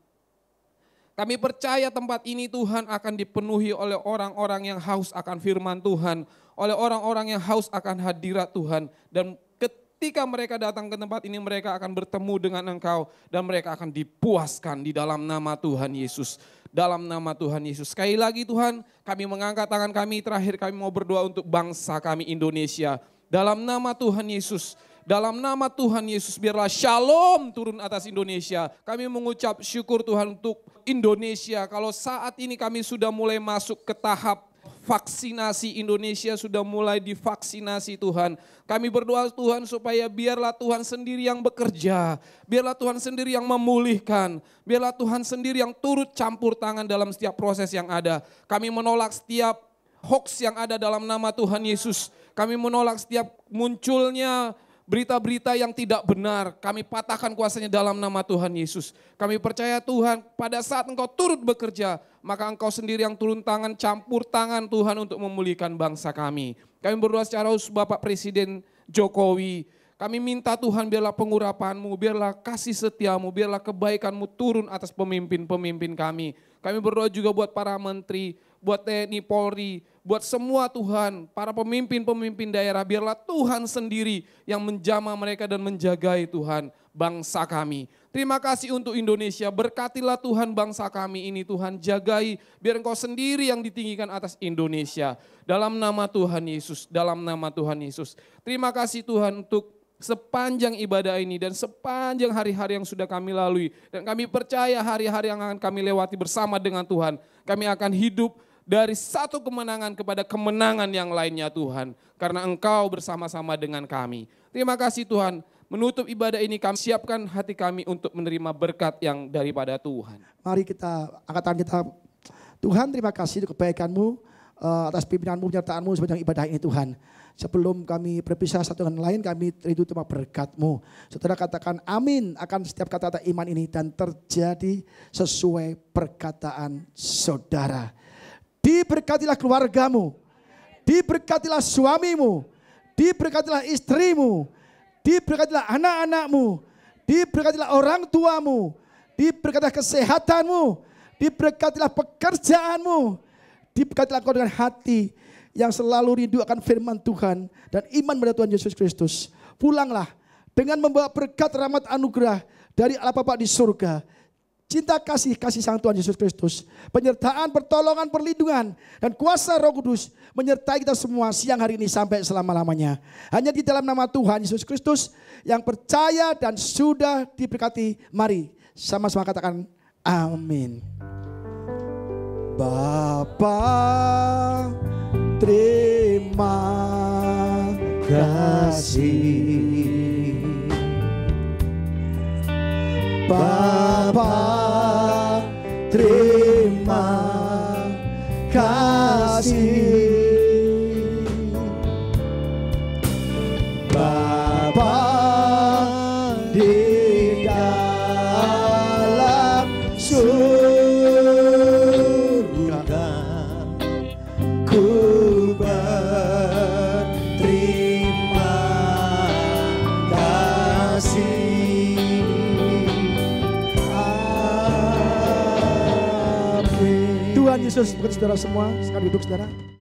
Kami percaya tempat ini Tuhan akan dipenuhi oleh orang-orang yang haus akan firman Tuhan. Oleh orang-orang yang haus akan hadirat Tuhan. Dan ketika mereka datang ke tempat ini mereka akan bertemu dengan Engkau. Dan mereka akan dipuaskan di dalam nama Tuhan Yesus. Dalam nama Tuhan Yesus. Sekali lagi Tuhan, kami mengangkat tangan kami. Terakhir kami mau berdoa untuk bangsa kami Indonesia. Dalam nama Tuhan Yesus. Dalam nama Tuhan Yesus biarlah shalom turun atas Indonesia. Kami mengucap syukur Tuhan untuk Indonesia. Kalau saat ini kami sudah mulai masuk ke tahap vaksinasi, Indonesia sudah mulai divaksinasi Tuhan. Kami berdoa Tuhan supaya biarlah Tuhan sendiri yang bekerja. Biarlah Tuhan sendiri yang memulihkan. Biarlah Tuhan sendiri yang turut campur tangan dalam setiap proses yang ada. Kami menolak setiap hoax yang ada dalam nama Tuhan Yesus. Kami menolak setiap munculnya berita-berita yang tidak benar, kami patahkan kuasanya dalam nama Tuhan Yesus. Kami percaya Tuhan, pada saat Engkau turut bekerja, maka Engkau sendiri yang turun tangan, campur tangan Tuhan untuk memulihkan bangsa kami. Kami berdoa secara khusus Bapak Presiden Jokowi. Kami minta Tuhan biarlah pengurapan-Mu, biarlah kasih setia-Mu, biarlah kebaikan-Mu turun atas pemimpin-pemimpin kami. Kami berdoa juga buat para menteri, buat TNI Polri, buat semua Tuhan, para pemimpin-pemimpin daerah, biarlah Tuhan sendiri yang menjamah mereka dan menjagai Tuhan bangsa kami. Terima kasih untuk Indonesia, berkatilah Tuhan bangsa kami ini Tuhan, jagai biar Engkau sendiri yang ditinggikan atas Indonesia. Dalam nama Tuhan Yesus, dalam nama Tuhan Yesus. Terima kasih Tuhan untuk sepanjang ibadah ini dan sepanjang hari-hari yang sudah kami lalui. Dan kami percaya hari-hari yang akan kami lewati bersama dengan Tuhan. Kami akan hidup dari satu kemenangan kepada kemenangan yang lainnya Tuhan. Karena Engkau bersama-sama dengan kami. Terima kasih Tuhan. Menutup ibadah ini kami siapkan hati kami untuk menerima berkat yang daripada Tuhan. Mari kita angkat tangan kita. Tuhan terima kasih untuk kebaikan-Mu, atas pimpinan-Mu, penyertaan-Mu sepanjang ibadah ini Tuhan. Sebelum kami berpisah satu dengan lain, kami rindu terima berkat-Mu. Saudara katakan amin akan setiap kata-kata iman ini dan terjadi sesuai perkataan saudara. Diberkatilah keluargamu, diberkatilah suamimu, diberkatilah istrimu, diberkatilah anak-anakmu, diberkatilah orang tuamu, diberkatilah kesehatanmu, diberkatilah pekerjaanmu, diberkatilah kau dengan hati yang selalu rindu akan firman Tuhan dan iman pada Tuhan Yesus Kristus. Pulanglah dengan membawa berkat rahmat anugerah dari Allah Bapa di surga. Cinta kasih Sang Tuhan Yesus Kristus, penyertaan, pertolongan, perlindungan, dan kuasa Roh Kudus menyertai kita semua siang hari ini sampai selama-lamanya. Hanya di dalam nama Tuhan Yesus Kristus yang percaya dan sudah diberkati. Mari sama-sama katakan amin. Bapa, terima kasih. Bapa, terima kasih. Bapa di dalam surga, ku berterima kasih. Tuhan Yesus berkati saudara semua. Sekarang duduk saudara.